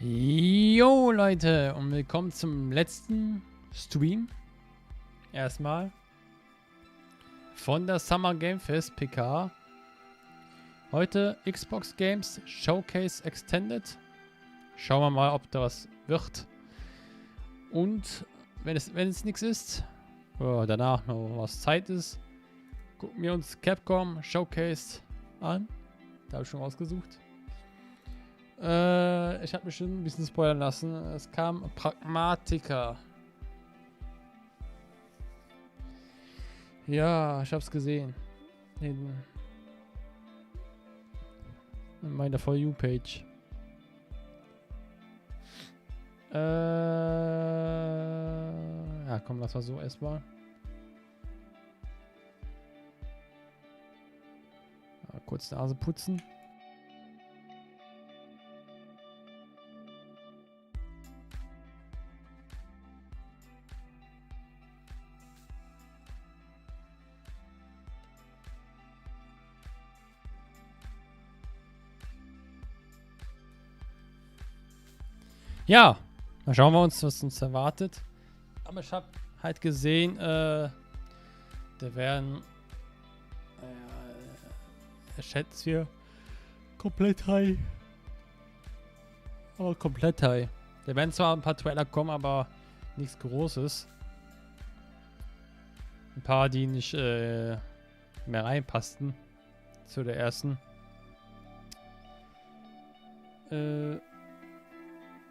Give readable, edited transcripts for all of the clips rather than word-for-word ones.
Jo Leute und willkommen zum letzten Stream erstmal von der Summer Game Fest PK. Heute Xbox Games Showcase Extended. Schauen wir mal, ob da was wird. Und wenn es nichts ist, oder danach noch was Zeit ist, gucken wir uns Capcom Showcase an. Da habe ich schon rausgesucht. Ich habe mich schon ein bisschen spoilern lassen. Es kam Pragmatiker. Ja, ich hab's gesehen. In meiner For You Page. Ja, komm, lass mal so erstmal. Ja, kurz Nase putzen. Ja, mal schauen wir uns, was uns erwartet. Aber ich habe halt gesehen, da werden ich schätze hier komplett high. Aber komplett high. Da werden zwar ein paar Trailer kommen, aber nichts Großes. Ein paar, die nicht mehr reinpassten zu der ersten.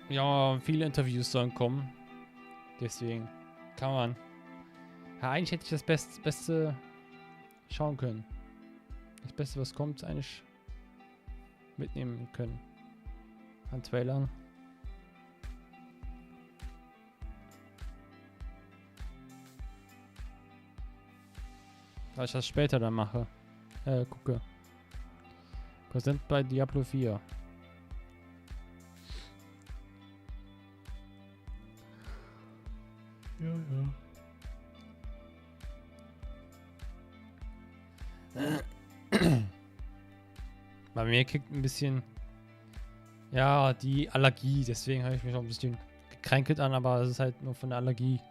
Ja, viele Interviews sollen kommen. Deswegen kann man. Ja, eigentlich hätte ich das Beste schauen können. Das Beste, was kommt, eigentlich mitnehmen können. An Trailern. Weil ich das später dann mache. Gucke. Präsent bei Diablo 4. Ja. Bei mir kickt ein bisschen ja die Allergie, deswegen habe ich mich auch ein bisschen gekränkelt an, aber es ist halt nur von der Allergie.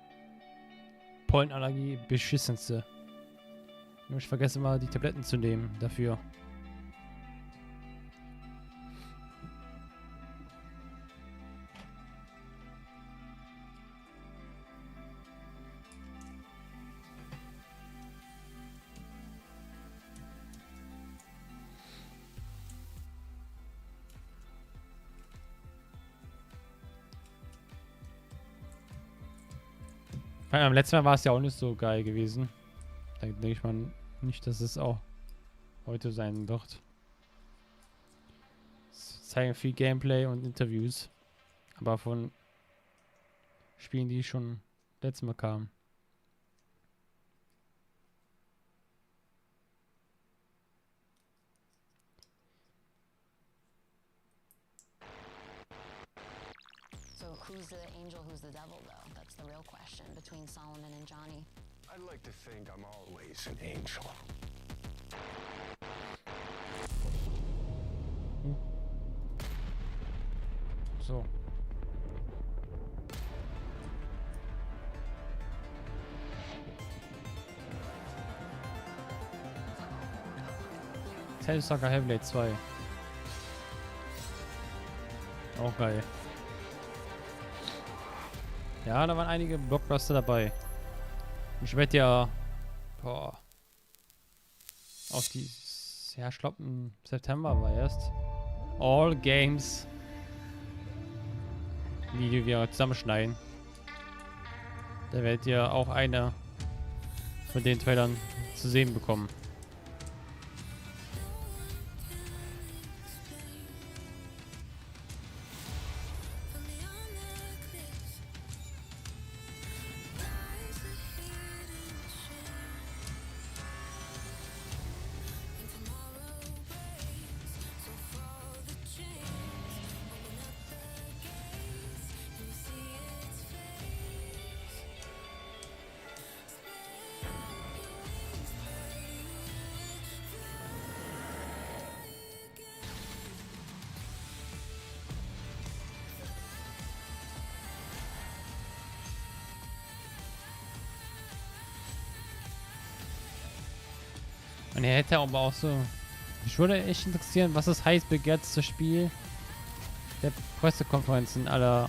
Pollenallergie, beschissenste. Nur ich vergesse mal die Tabletten zu nehmen dafür. Beim letzten Mal war es ja auch nicht so geil gewesen. Da denke ich mal nicht, dass es auch heute sein wird. Es zeigen viel Gameplay und Interviews. Aber von Spielen, die schon letztes Mal kamen. So who's the angel, who's the devil, though? That's the real question between Solomon and Johnny. I'd like to think I'm always an angel. So. Tellsucker Hellblade 2. Auch geil. Ja, da waren einige Blockbuster dabei. Ich werde ja auf die, ja, ich glaube im September war erst All Games Video wir zusammenschneiden. Da werdet ihr auch eine von den Trailern zu sehen bekommen. Und er hätte aber auch so... Mich würde echt interessieren, was das heiß begehrteste Spiel der Pressekonferenzen aller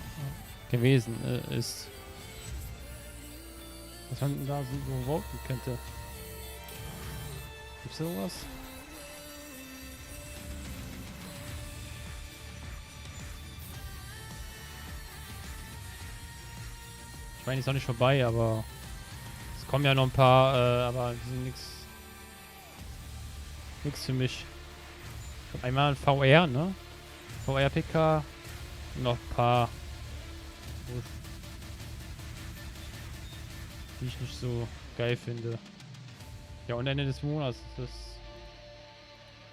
gewesen ist. Was man da so voten könnte. Gibt's sowas? Ich meine, ist noch nicht vorbei, aber es kommen ja noch ein paar, aber die sind nichts für mich. Einmal ein VR, ne? VR-PK. Noch ein paar, die ich nicht so geil finde. Ja, und Ende des Monats, das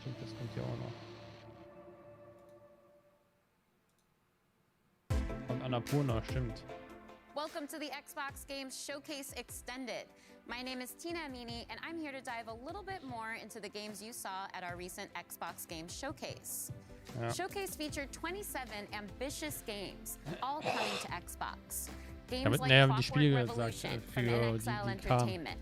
stimmt, das kommt ja auch noch. Von Annapurna, stimmt. Welcome to the Xbox Games Showcase Extended. My name is Tina Amini, and I'm here to dive a little bit more into the games you saw at our recent Xbox Games Showcase. Ja. Showcase featured 27 ambitious games, all coming to Xbox. Da Games wird like näher die Clockwork Spiele gesagt Revolution from für NXL die kamen. Entertainment,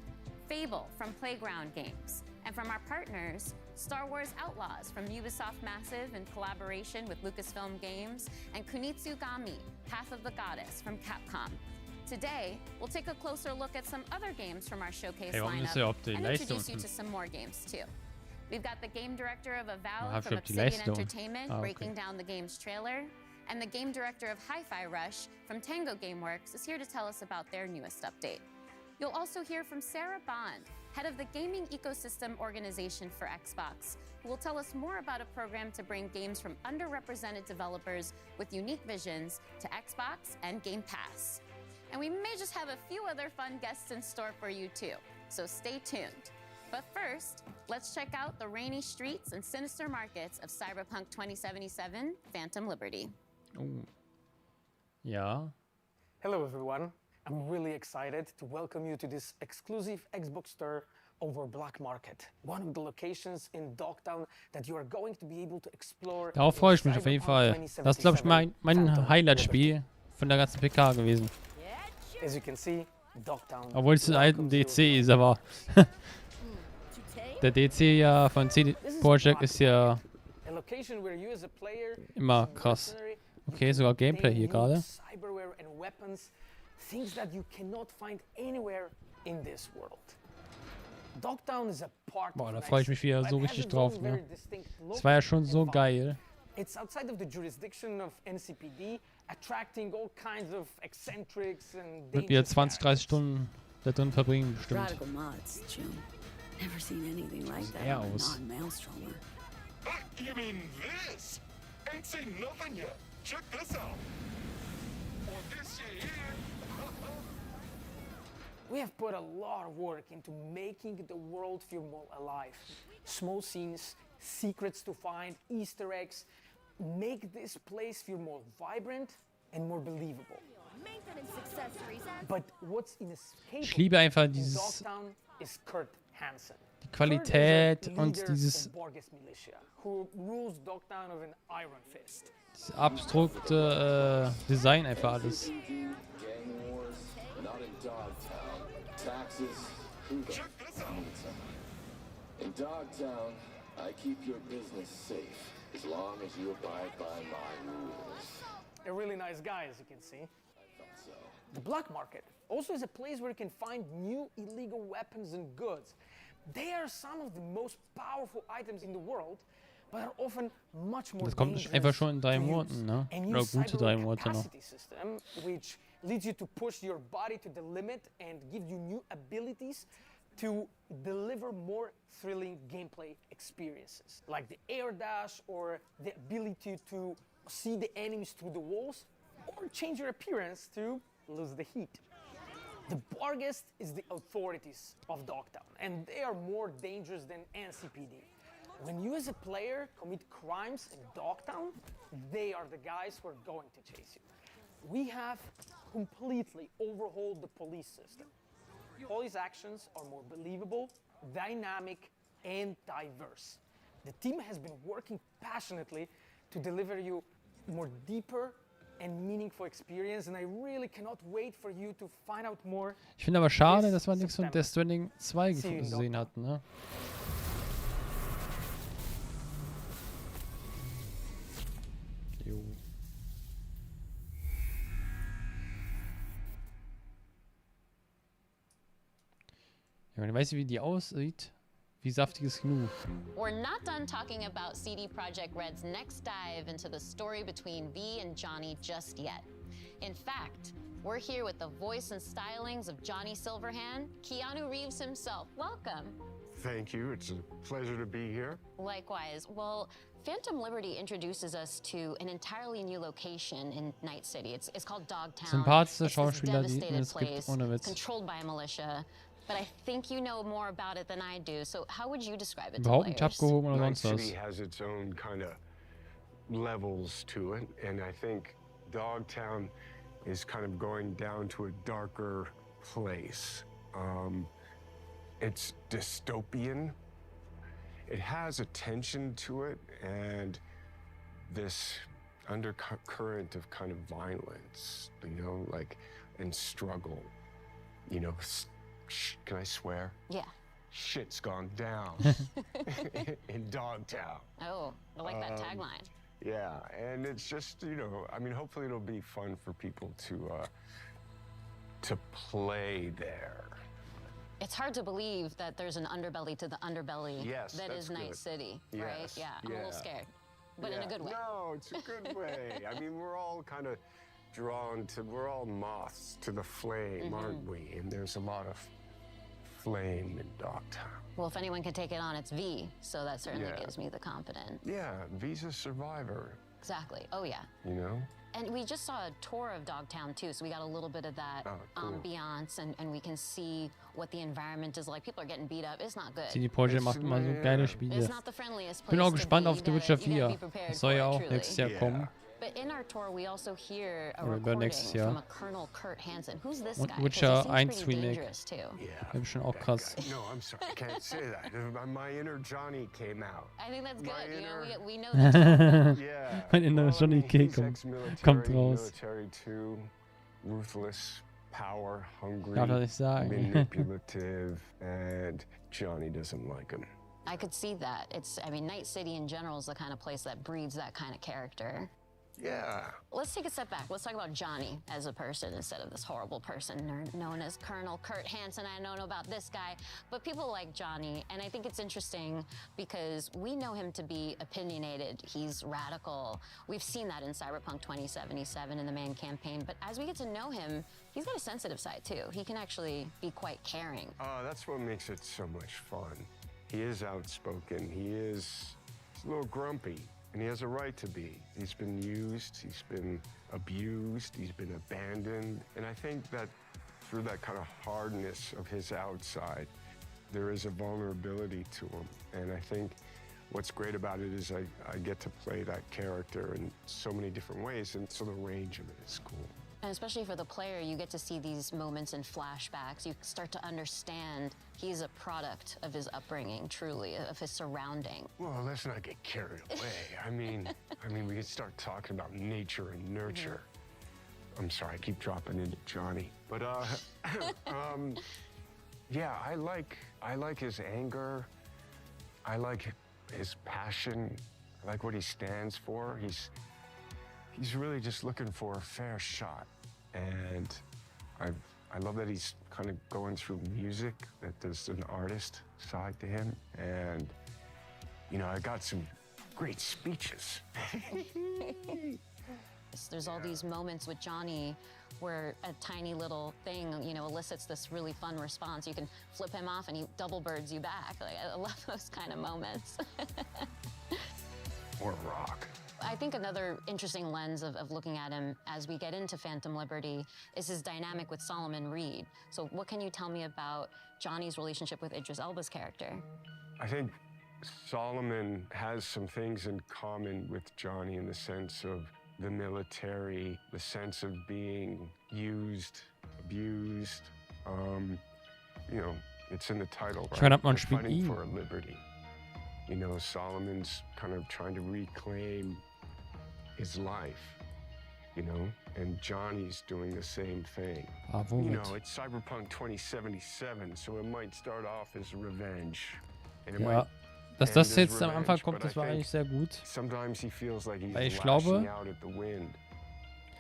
Fable from Playground Games, and from our partners, Star Wars Outlaws from Ubisoft Massive in collaboration with Lucasfilm Games, and Kunitsugami, Path of the Goddess from Capcom. Today, we'll take a closer look at some other games from our showcase warum ist lineup er auf die and Leiste introduce you unten? to some more games too. We've got the game director of Avowed Aha, from auf die Obsidian Leiste unten. Entertainment Okay. breaking down the game's trailer, and the game director of Hi-Fi Rush from Tango Gameworks is here to tell us about their newest update. You'll also hear from Sarah Bond, head of the Gaming Ecosystem Organization for Xbox, who will tell us more about a program to bring games from underrepresented developers with unique visions to Xbox and Game Pass. And we may just have a few other fun guests in store for you too, so stay tuned. But first, let's check out the rainy streets and sinister markets of Cyberpunk 2077: Phantom Liberty. Oh. Ja. Hello everyone, I'm really excited to welcome you to this exclusive Xbox store over Black Market, one of the locations in Dogtown that you are going to be able to explore. Darauf freue ich mich auf jeden Fall. Das ist, glaube ich, mein Highlight-Spiel von der ganzen PK gewesen. As you can see, Dogtown. Obwohl es ein alten DC ist, aber der DC ja von CD Projekt ist ja A location where you as a player immer krass. Okay, sogar Gameplay hier gerade. Cyberware and weapons, things that you cannot find anywhere in this world. Dogtown is a part Boah, da of freue ich mich wieder X, so but richtig has its drauf, own ne? very distinct Das war ja look schon so and vibe. geil. It's outside of the jurisdiction of NCPD, attracting all kinds of eccentrics and Wird wieder dangerous 20, 30 characters. Stunden da drin verbringen, bestimmt. Radical mods, June. Never seen anything like that Ja, on a aus. non-maelstromer. You mean this? Ain't seen nothing yet. Check this out. Or this here. We have put a lot of work into making the world feel more alive. Small scenes, secrets to find, Easter eggs, make this place feel more vibrant and more believable. But what's inescapable Ich liebe einfach in dieses, Dogtown is Kurt Hansen. die Qualität Kurt is a und leader dieses of Borges Militia, who rules Dogtown with an iron fist. abstrukte Design einfach alles. Gang wars, not in Dogtown. Taxes, who the Check this out. In Dogtown, I keep your business safe as long as you abide by my rules. A really nice guy, as you can see. I thought so. The black market also is a place where you can find new illegal weapons and goods. They are some of the most powerful items in the world, but are often much more Das kommt dangerous einfach schon in 3 to Monaten, use. ne? A Oder new gute 3 Monate noch. capacity system, which leads you to push your body to the limit and give you new abilities to deliver more thrilling gameplay experiences, like the air dash or the ability to see the enemies through the walls, or change your appearance to lose the heat. The Borges is the authorities of Dogtown, and they are more dangerous than NCPD. When you as a player commit crimes in Dogtown, they are the guys who are going to chase you. We have completely overhauled the police system. Police actions are more believable, dynamic, and diverse. The team has been working passionately to deliver you more deeper and meaningful experience, and I really cannot wait for you to find out more. Ich finde aber schade, dass wir nichts von Death Stranding 2 gesehen hatten, ne? Ja, man weiß, wie die aussieht. Wie saftiges Gnu. We're not done talking about CD Projekt Red's next dive into the story between V and Johnny just yet. In fact, we're here with the voice and stylings of Johnny Silverhand, Keanu Reeves himself. Welcome. Thank you. It's a pleasure to be here. Likewise. Well, Phantom Liberty introduces us to an entirely new location in Night City. It's called Dogtown. Sympathische It's this Schauspieler, die devastated es gibt, place, ohne Witz. controlled by a militia. But I think you know more about it than I do. So how would you describe it to Überhaupt nicht players? abgehoben oder Night sonst was. City has its own kind of levels to it, and I think Dogtown is kind of going down to a darker place. It's dystopian. It has a tension to it and this undercurrent of kind of violence, you know, like, and struggle. You know, can I swear? Yeah. Shit's gone down in Dogtown. Oh, I like that tagline. Yeah, and it's just, you know, I mean, hopefully it'll be fun for people to play there. It's hard to believe that there's an underbelly to the underbelly Yes, that that's is Night good. City, right? Yes, Yeah, I'm a little yeah. scared, but in a Yeah, good way. No, it's a good way. I mean, we're all kind of we're all moths to the flame, aren't we? And there's a lot of flame in Dogtown. Well, if anyone can take it on, it's V, so that certainly Yeah. gives me the confidence. Yeah, Visa Survivor, Exactly. Oh, yeah. you know? And we just saw a tour of Dogtown, too, so we got a little bit of that Oh, cool. ambiance, and we can see what the environment is like. People are getting beat up. It's not good. CD Projekt macht immer so geile Spiele. It's not the friendliest place Bin auch to gespannt be. auf The Witcher 4. be prepared Das soll ja for it, auch truly. nächstes Jahr Yeah. kommen. But in our tour, we also hear a Oder über recording nächstes Jahr. from a Colonel Kurt Hansen. Who's this Und guy? 'Cause Witcher he 1 seems pretty Remake. dangerous, too. Yeah. Das ist schon auch that krass. guy. No, I'm sorry, I can't say that. My inner Johnny came out. I think that's My good. You know, inner- we know that. Yeah. Mein innerer I Johnny mean, K he's kommt ex-military, raus. Military too, ruthless, power hungry, Darf er nicht sagen. manipulative, and Johnny doesn't like him. I could see that. I mean, Night City in general is the kind of place that breeds that kind of character. Yeah. Let's take a step back. Let's talk about Johnny as a person instead of this horrible person known as Colonel Kurt Hansen. I don't know about this guy, but people like Johnny, and I think it's interesting because we know him to be opinionated. He's radical. We've seen that in Cyberpunk 2077 in the Man campaign, but as we get to know him, he's got a sensitive side too. He can actually be quite caring. That's what makes it so much fun. He is outspoken. He's a little grumpy, and he has a right to be. He's been used, he's been abused, he's been abandoned. And I think that through that kind of hardness of his outside, there is a vulnerability to him. And I think what's great about it is I get to play that character in so many different ways, and so the range of it is cool. And especially for the player, you get to see these moments in flashbacks. You start to understand he's a product of his upbringing, truly, of his surrounding. Well, let's not get carried away. I mean, we could start talking about nature and nurture. I'm sorry, I keep dropping into Johnny, but yeah, I like his anger. I like his passion. I like what he stands for. He's really just looking for a fair shot, and I love that he's kind of going through music, that there's an artist side to him, and you know, I got some great speeches. There's all these moments with Johnny where a tiny little thing, you know, elicits this really fun response. You can flip him off and he double birds you back. Like, I love those kind of moments. Or rock. I think another interesting lens of looking at him as we get into Phantom Liberty is his dynamic with Solomon Reed. So what can you tell me about Johnny's relationship with Idris Elba's character? I think Solomon has some things in common with Johnny in the sense of the military, the sense of being used, abused. You know, it's in the title, right? Schön hat man They're spielt fighting ihn. for a liberty. You know, Solomon's kind of trying to reclaim his life, you know, and Johnny's doing the same thing. Ah, You womit? know, it's Cyberpunk 2077, so it might start off as revenge. And it Ja, might dass end das as jetzt am Anfang revenge, kommt, but I das war think eigentlich sehr gut. sometimes he feels like he's Weil ich lashing glaube, out at the wind,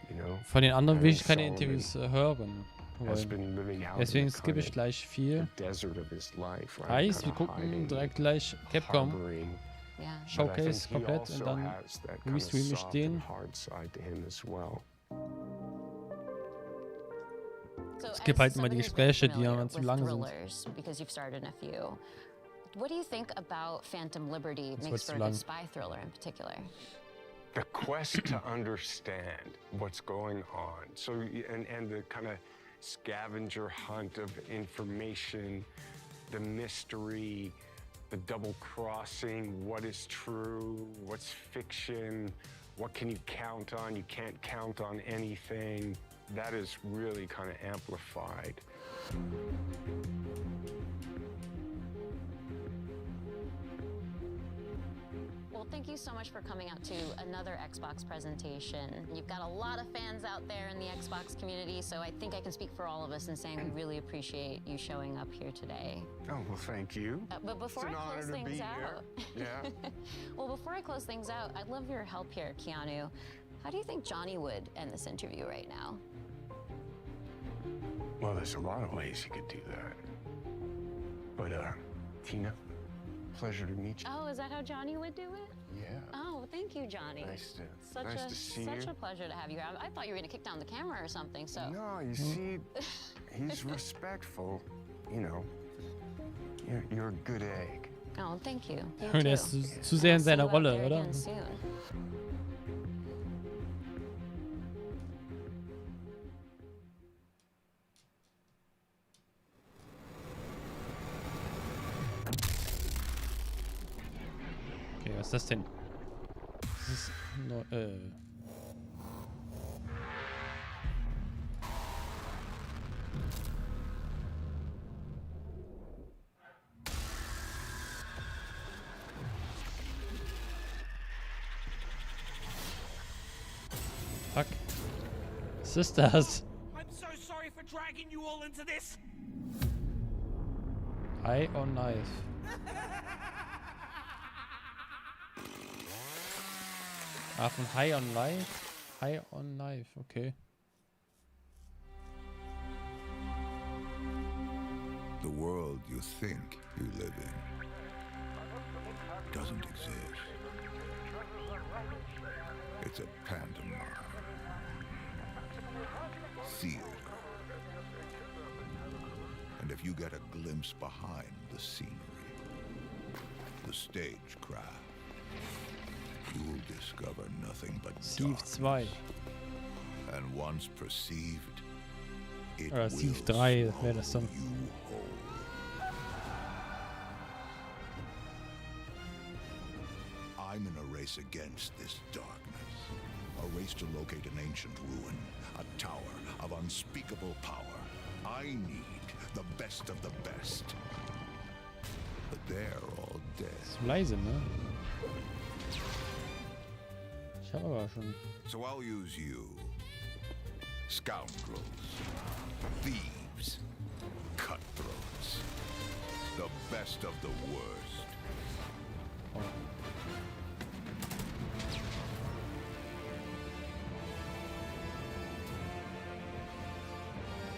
you know? Von den anderen will ich keine Solomon. Interviews hören. has wollen. been living out Deswegen in the skippe ich kind gleich of viel. desert of his life, right? Heißt, wir Kinda gucken hiding, direkt gleich Capcom harboring. Yeah. But I think Showcase he komplett also und dann has that kind of restreame ich soft den. and hard side to him as well. So Es gibt halt as immer die somebody who's Gespräche, been die familiar dann zu with lang sind. thrillers, because you've starred in a few, what do you think about Phantom Liberty Das makes wird for zu a lang. good spy thriller in particular? The quest to understand what's going on. So, and the kind of scavenger hunt of information, the mystery, the double crossing, what is true, what's fiction, what can you count on, you can't count on anything. That is really kind of amplified. Well, thank you so much for coming out to another Xbox presentation. You've got a lot of fans out there in the Xbox community, so I think I can speak for all of us in saying we really appreciate you showing up here today. Oh, well, thank you. But before It's I an close honor to be things here. out, Yeah. well, before I close things out, I'd love your help here, Keanu. How do you think Johnny would end this interview right now? Well, there's a lot of ways you could do that. But, Tina, pleasure to meet you. Oh, is that how Johnny would do it? Yeah. Oh, thank you, Johnny. Nice Such to see such you. a pleasure to have you here. I thought you were gonna kick down the camera or something. So No, you see, he's respectful. You know, you're a good egg. oh, thank you. You Der too. ist zu sehr in I'll see seiner you out Rolle, there oder? again soon. Okay, was ist das denn? Das ist Fuck. Was ist das? I'm so sorry for dragging you all into this. Eye or Knife? Ah, von High on Life? High on Life, okay. The world you think you live in doesn't exist. It's a pantomime. Theater. And if you get a glimpse behind the scenery, the stagecraft, you'll discover nothing but Thief darkness. 2. And once perceived, it Oder will Thief 3 wäre das swallow dann. you whole. I'm in a race against this darkness. A race to locate an ancient ruin, a tower of unspeakable power. I need the best of the best. But they're all dead. Ist leise, ne? Ich habe aber schon. So I'll use you. Scoundrels. Thieves. Cutthroats. The best of the worst. Oh.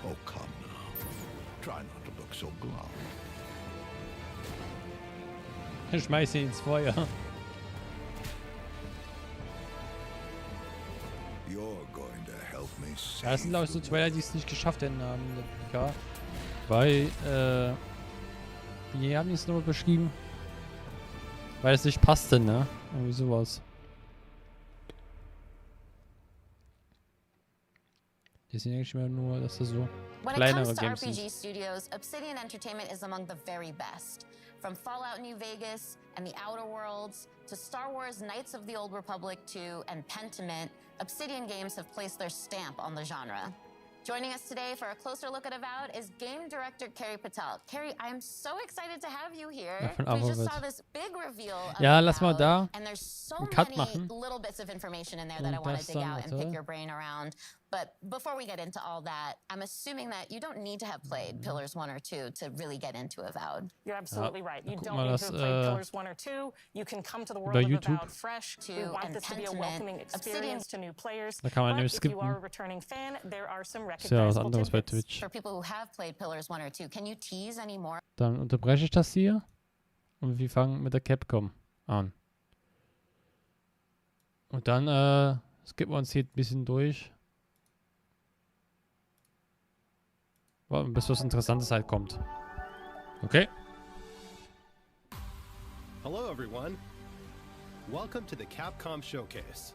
Oh, come now. Try not to look so glum. Ich schmeiß ihn ins Feuer. You're going to help me Ja, das sind save glaube ich so the Trailer, die es nicht geschafft hätten haben in der PK. Weil, wie haben die es nochmal beschrieben? Weil es nicht passte, ne? Irgendwie sowas. Die sind eigentlich immer nur, dass das so When it kleinere comes to Games RPG sind. studios, Obsidian Entertainment is among the very best. From Fallout New Vegas and the Outer Worlds to Star Wars Knights of the Old Republic 2 and Pentiment, Obsidian games have placed their stamp on the genre. Joining us today for a closer look at Avowed is game director Carrie Patel. Carrie, I'm so excited to have you here. von We just Avowed. saw this big reveal of Ja, lass mal da and there's so einen Cut many machen. little bits of information in there that I Und want das to dig dann, out and warte. pick your brain around. But before we get into all that, I'm assuming that you don't need to have played Pillars 1 or 2 to really get into Avowed. You're absolutely right. You guck don't mal, need das, to have played Pillars 1 or 2. You can come to the world über of YouTube. Avowed fresh. We want this to be a welcoming experience to new players. Da kann man But nämlich if you are a skippen. returning fan, there are some Ist ja was recognizable anderes bei tidbits. Twitch. For people who have played Pillars 1 or 2, can you tease any more Dann unterbreche ich das hier und wir fangen mit der Capcom an. Und dann skippen wir uns hier ein bisschen durch. Bis was Interessantes halt kommt. Okay. Hello everyone. Welcome to the Capcom Showcase.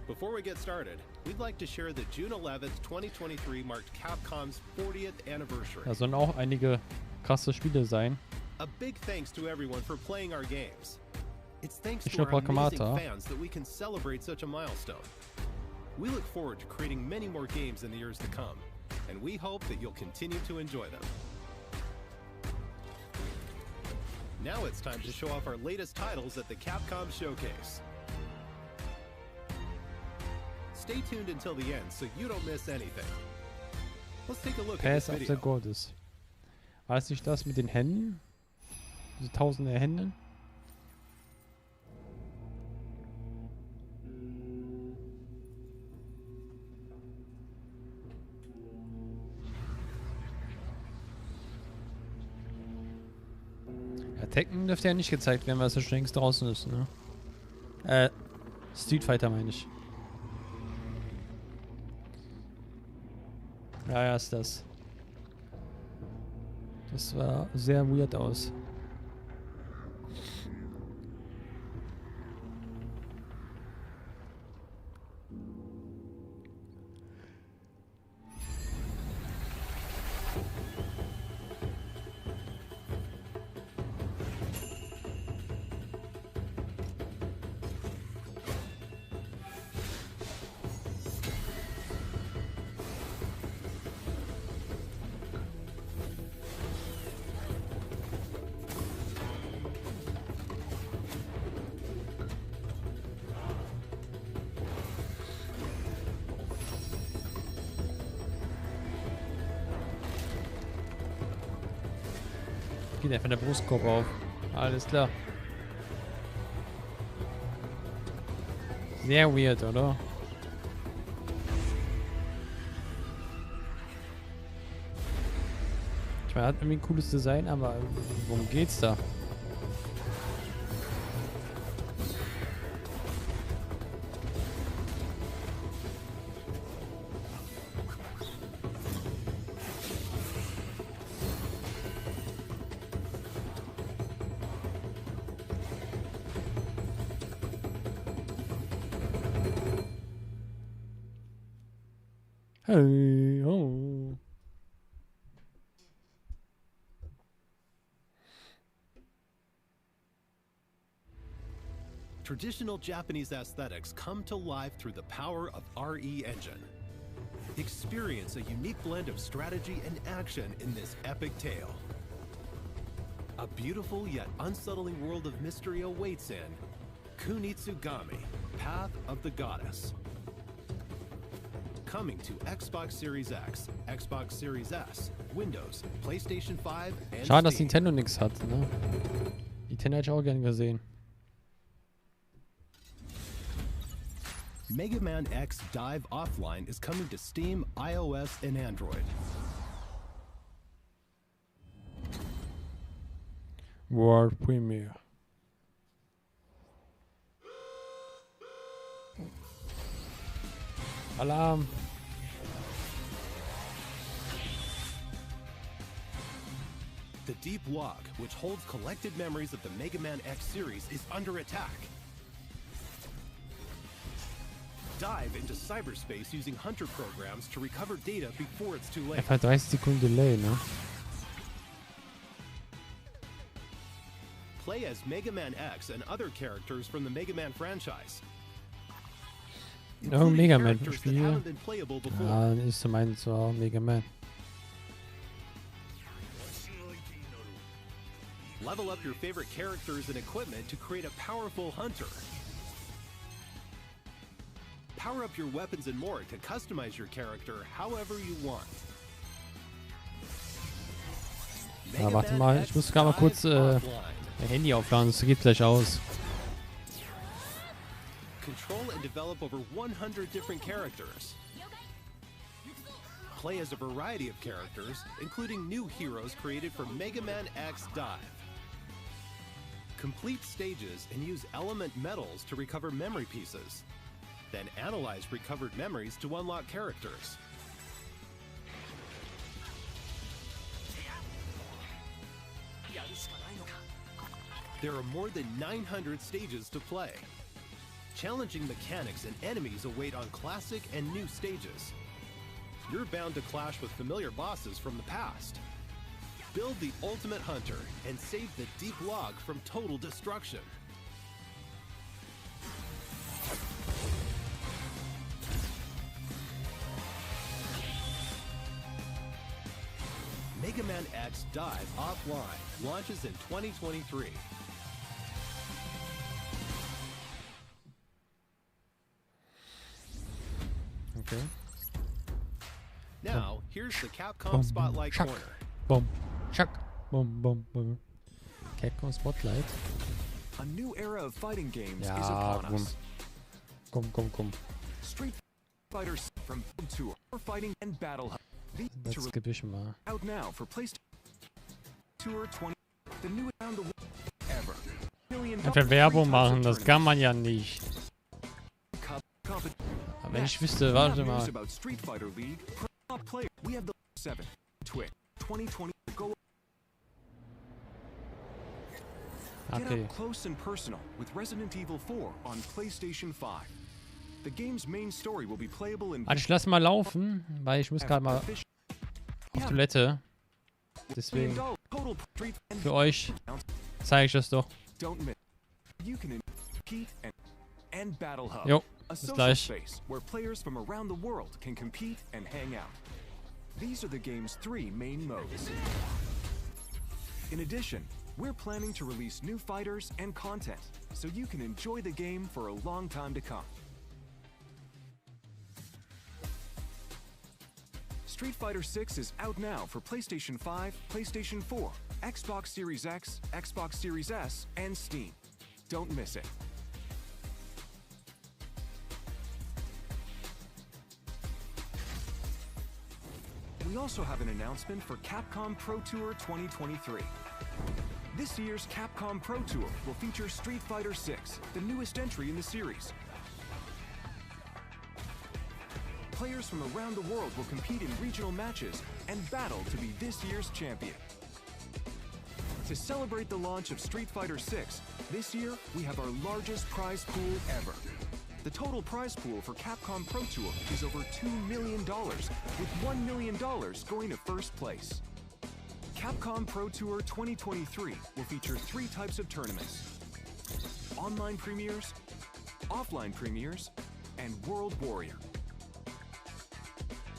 Before we get started, we'd like to share that June 11th, 2023 marked Capcom's 40th anniversary. Da sollen auch einige krasse Spiele sein. A big thanks to everyone for playing our games. It's thanks Ich to our nur amazing Kamata. fans that we can celebrate such a milestone. We look forward to creating many more games in the years to come, and we hope that you'll continue to enjoy them. Now it's time to show off our latest titles at the Capcom Showcase. Stay tuned until the end so you don't miss anything. Let's take a look at Pass this of the video. Goddess. Weiß ich das mit den Händen? Diese tausende Hände? Ja, Tekken dürfte ja nicht gezeigt werden, weil es ja schon längst draußen ist, ne? Street Fighter meine ich. Ja, ist das. Das war sehr weird aus. Geht einfach der Brustkorb auf. Alles klar. Sehr weird, oder? Ich meine, hat irgendwie ein cooles Design, aber worum geht's da? Hey, oh. Traditional Japanese aesthetics come to life through the power of RE Engine. Experience a unique blend of strategy and action in this epic tale. A beautiful yet unsettling world of mystery awaits in Kunitsugami, Path of the Goddess. Coming to Xbox Series X, Xbox Series S, Windows, PlayStation 5 and Schade, dass Steam. Nintendo nichts hat, ne? Nintendo hätte ich auch gern gesehen. Mega Man X Dive Offline is coming to Steam, iOS, and Android. World Premiere. Alarm. The Deep Log, which holds collected memories of the Mega Man X series, is under attack. Dive into cyberspace using Hunter programs to recover data before it's too late. Einfach 30 Sekunden Delay, ne? Play as Mega Man X and other characters from the Mega Man franchise. Oh, Mega Man characters that Spiel. haven't been playable before. Ja, ist zu meinen zwar Mega Man. Level up your favorite characters and equipment to create a powerful hunter. Power up your weapons and more to customize your character however you want. Ja, warte mal, ich muss gerade mal kurz mein Handy aufladen, das geht gleich aus. Control and develop over 100 different characters. Play as a variety of characters, including new heroes created for Mega Man X Dive. Complete stages and use element medals to recover memory pieces. Then analyze recovered memories to unlock characters. There are more than 900 stages to play. Challenging mechanics and enemies await on classic and new stages. You're bound to clash with familiar bosses from the past. Build the ultimate hunter and save the deep log from total destruction. Mega Man X Dive Offline launches in 2023. Okay. Now, here's the Capcom Spotlight Chuck. Corner. Boom, chuck, boom, boom, boom. Capcom Spotlight. A new era of fighting games is Ja, upon us. komm. Street Fighters from Tour fighting and battle. These Das skippe ich mal. out now for PlayStation Tour 20. The new around the world ever. Einfach Werbung machen, das kann man ja nicht. Aber wenn ich wüsste, warte mal. About Street Fighter League top player. We have the 7 Twitch 2020 go. Get Okay. up close and personal with Resident Evil 4 on PlayStation 5. The game's main story will be playable in. Also ich lass mal laufen, weil ich muss gerade mal auf Toilette. Deswegen für euch zeige ich das doch. Don't miss. You can compete and Battle Hub. Jo, A bis social gleich. space where players from around the world can compete and hang out. These are the game's 3 main modes. In addition, we're planning to release new fighters and content, so you can enjoy the game for a long time to come. Street Fighter 6 is out now for PlayStation 5, PlayStation 4, Xbox Series X, Xbox Series S, and Steam. Don't miss it. We also have an announcement for Capcom Pro Tour 2023. This year's Capcom Pro Tour will feature Street Fighter 6, the newest entry in the series. Players from around the world will compete in regional matches and battle to be this year's champion. To celebrate the launch of Street Fighter 6, this year we have our largest prize pool ever. The total prize pool for Capcom Pro Tour is over $2 million, with $1 million going to first place. Capcom Pro Tour 2023 will feature 3 types of tournaments: online premieres, offline premieres, and World Warrior.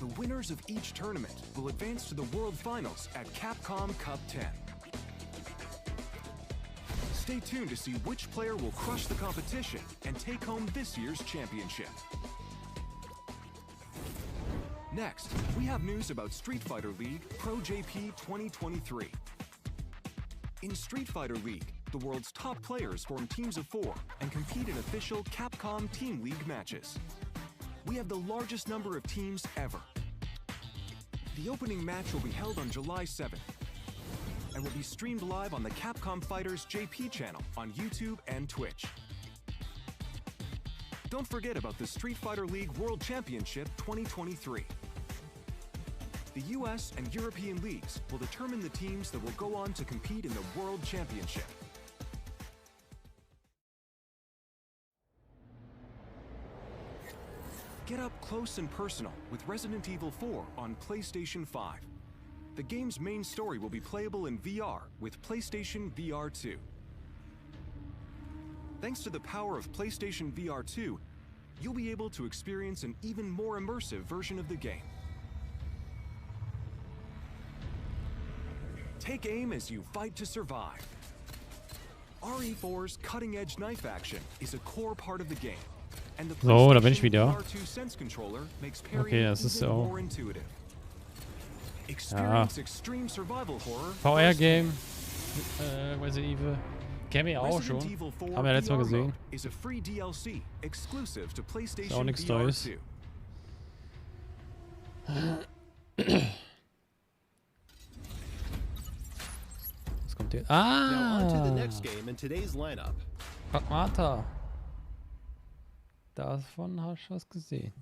The winners of each tournament will advance to the World Finals at Capcom Cup 10. Stay tuned to see which player will crush the competition and take home this year's championship. Next, we have news about Street Fighter League Pro JP 2023. In Street Fighter League, the world's top players form teams of 4 and compete in official Capcom Team League matches. We have the largest number of teams ever. The opening match will be held on July 7th and will be streamed live on the Capcom Fighters JP channel on YouTube and Twitch. Don't forget about the Street Fighter League World Championship 2023. The US and European leagues will determine the teams that will go on to compete in the World Championship. Get up close and personal with Resident Evil 4 on PlayStation 5. The game's main story will be playable in VR with PlayStation VR 2. Thanks to the power of PlayStation VR 2, you'll be able to experience an even more immersive version of the game. Take aim as you fight to survive. RE4's cutting-edge knife action is a core part of the game. And the So, da bin ich PlayStation wieder. VR2 Sense Controller makes Okay, parrying das ist even auch. more intuitive. Ja. Experience extreme survival horror. VR-Game. Resident Evil. Kennen wir ja auch Resident schon. Evil 4 Haben wir ja letztes Mal VR gesehen. mode is a free DLC exclusive to Ist auch PlayStation nichts VR Neues. 2. Was kommt hier? Now on to the Ah! next game in today's lineup. Pragmata. Davon hast du was gesehen.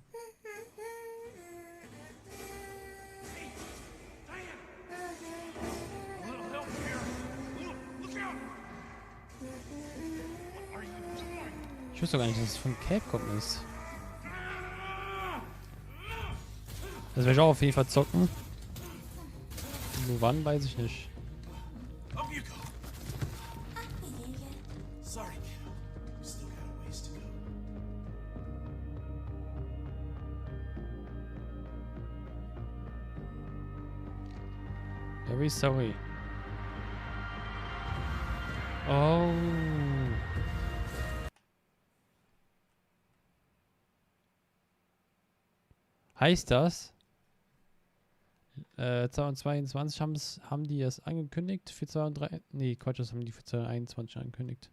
Ich wusste gar nicht, dass es von Capcom ist. Das werde ich auch auf jeden Fall zocken. Nur wann, weiß ich nicht. Up you go. Sorry, kiddo. Still got a ways to go. Very sorry. Oh. Heißt das? 2022 haben die es angekündigt für 2003. Nee, Quatsch, das haben die für 2021 angekündigt.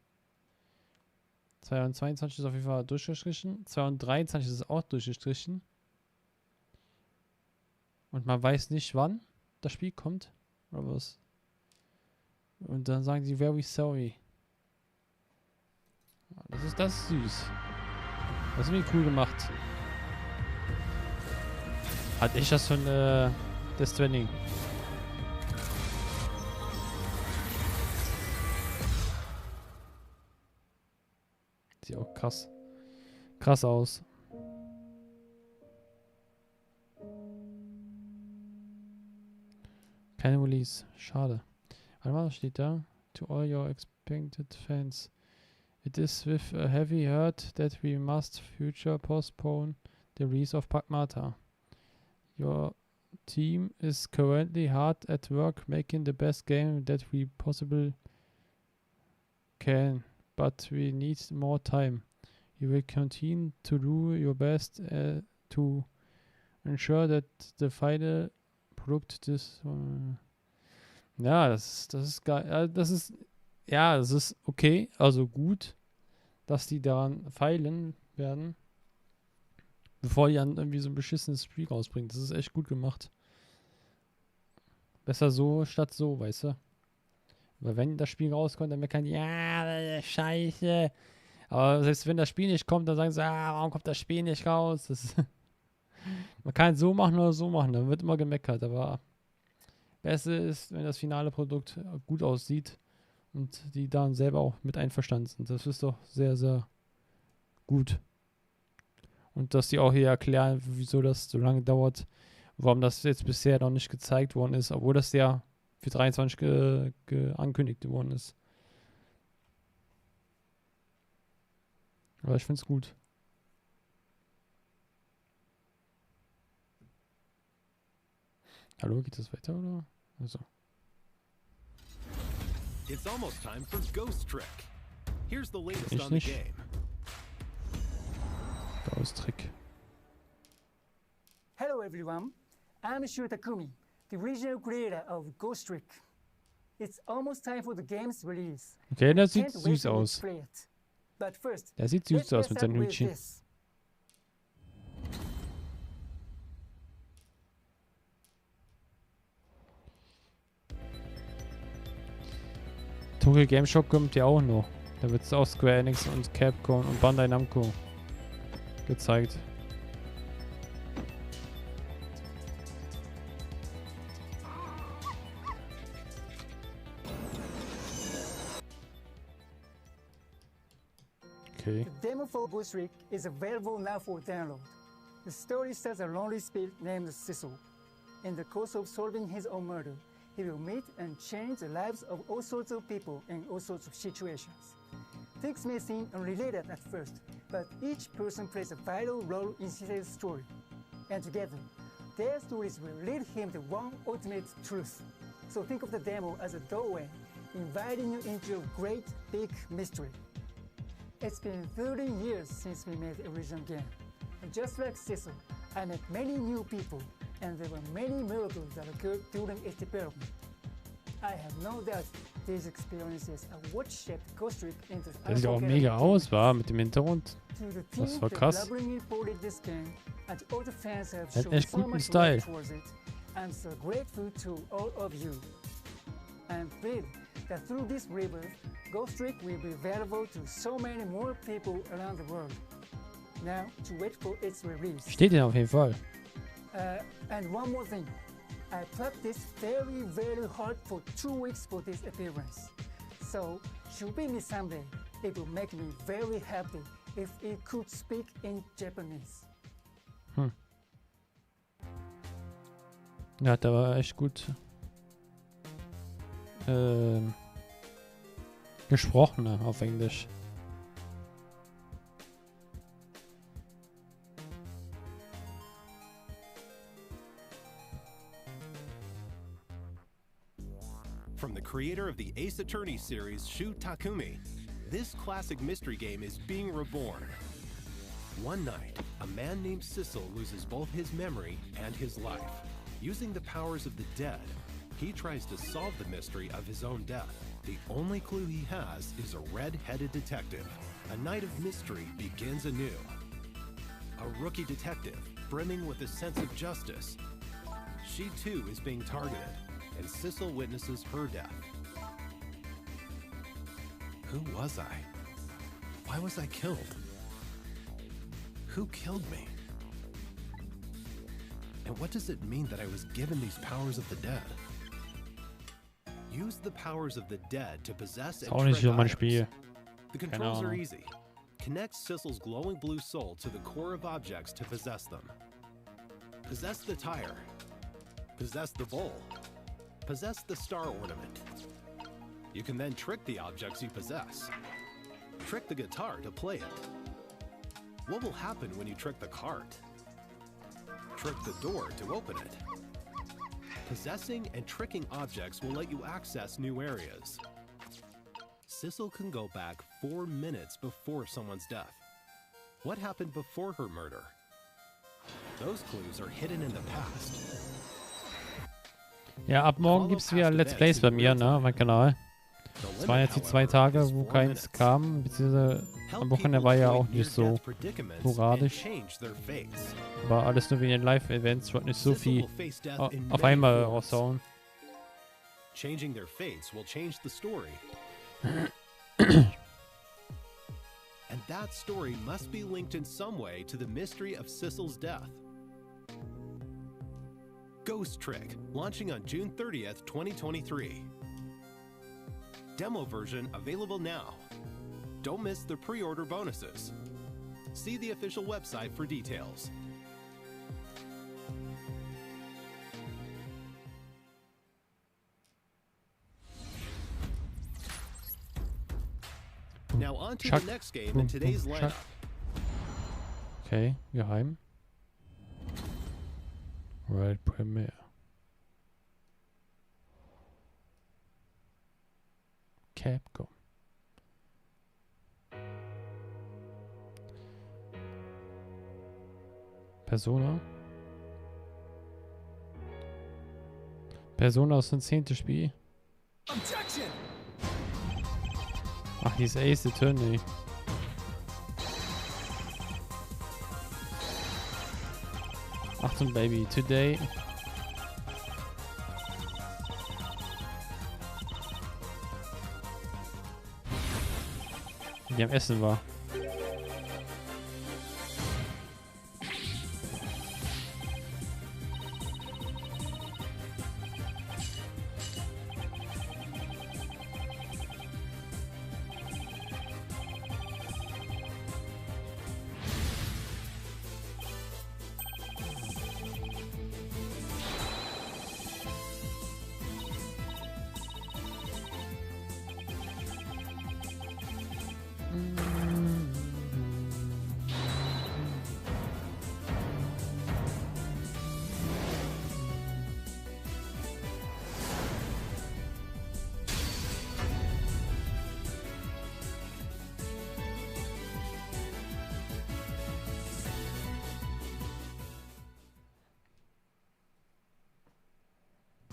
2022 ist auf jeden Fall durchgestrichen. 2023 ist es auch durchgestrichen. Und man weiß nicht, wann das Spiel kommt. Oder was? Und dann sagen sie very sorry. Das ist süß. Das ist irgendwie cool gemacht. Hat ich das von Death Stranding. Sieht auch krass aus. Keine Release. Schade. Warte mal, was steht da? To all your expected fans. It is with a heavy heart that we must future postpone the release of Pragmata. Your team is currently hard at work making the best game that we possibly can, but we need more time. You will continue to do your best to ensure that the final product is. Ja, das ist geil. Das ist okay, also gut, dass die daran feilen werden, bevor die dann irgendwie so ein beschissenes Spiel rausbringen. Das ist echt gut gemacht. Besser so statt so, weißt du? Weil wenn das Spiel rauskommt, dann meckern die, ja, scheiße. Aber selbst wenn das Spiel nicht kommt, dann sagen sie, warum kommt das Spiel nicht raus? Man kann es so machen oder so machen, dann wird immer gemeckert. Aber Beste ist, wenn das finale Produkt gut aussieht und die dann selber auch mit einverstanden sind. Das ist doch sehr, sehr gut. Und dass die auch hier erklären, wieso das so lange dauert, warum das jetzt bisher noch nicht gezeigt worden ist, obwohl das ja für 23 angekündigt worden ist. Aber ich finde es gut. Hallo, geht das weiter oder? Also. It's almost time for Ghost Trick. Here's the latest on the game. Ghost Trick. Hello everyone, I'm Shu Takumi, the original creator of Ghost Trick. It's almost time for the game's release. Okay, das sieht süß aus. But first, der sieht süß aus mit seinem Hütchen. Tokyo Game Show kommt ja auch noch. Da wird es auch Square Enix und Capcom und Bandai Namco gezeigt. Okay. The demo for Ghost Trick is available now for download. The story stars a lonely spirit named Cecil. In the course of solving his own murder, he will meet and change the lives of all sorts of people in all sorts of situations. Things may seem unrelated at first, but each person plays a vital role in Cecil's story. And together, their stories will lead him to one ultimate truth. So think of the demo as a doorway, inviting you into a great big mystery. It's been 30 years since we made the original game. And just like Cecil, I met many new people, and there were many miracles that occurred during its development. I have no doubt these experiences are what shaped Ghost Trick into the Das sieht auch mega aus, war mit dem Hintergrund. To the Das team war that krass. lovingly ported this game, and all the fans have Hat shown echt so guten much Style. love towards it. I'm so grateful to all of you. I'm thrilled that through this rebirth, Ghost Trick will be available to so many more people around the world. Now, to wait for its release. Steht hier auf jeden Fall. And one more thing. I practiced very, very hard for 2 weeks for this appearance. So, should we meet someday, it would make me very happy if it could speak in Japanese. Ja, der war echt gut gesprochen auf Englisch. From the creator of the Ace Attorney series, Shu Takumi, this classic mystery game is being reborn. One night, a man named Cecil loses both his memory and his life. Using the powers of the dead, he tries to solve the mystery of his own death. The only clue he has is a red-headed detective. A night of mystery begins anew. A rookie detective, brimming with a sense of justice. She too is being targeted, and Cecil witnesses her death. Who was I? Why was I killed? Who killed me? And what does it mean that I was given these powers of the dead? Use the powers of the dead to possess and Auch nicht trick so mein items. Spiel. The Keine controls are Ahnung. easy. Connect Cecil's glowing blue soul to the core of objects to possess them. Possess the tire. Possess the bowl. Possess the star ornament. You can then trick the objects you possess. Trick the guitar to play it. What will happen when you trick the cart? Trick the door to open it. Possessing and tricking objects will let you access new areas. Cecil can go back 4 minutes before someone's death. What happened before her murder? Those clues are hidden in the past. Ja, ab morgen gibt es wieder Let's Plays bei mir, ne, auf meinem Kanal. Es waren jetzt die 2 Tage, wo keins kam, beziehungsweise am Wochenende war ja auch nicht so sporadisch. War alles nur wegen den Live-Events, ich wollte nicht so viel auf einmal raushauen. Changing their fates will change the story. And that story must be linked in some way to the mystery of Cecil's death. Ghost Trick, launching on June 30th, 2023. Demo version available now. Don't miss the pre-order bonuses. See the official website for details. Now on to the next game in today's lineup. Okay, geheim. World Premiere. Capcom. Persona. Persona ist ein 10. Spiel. Objection! Ach, die ist Ace Attorney. Achtung, Baby, today. Die am Essen war.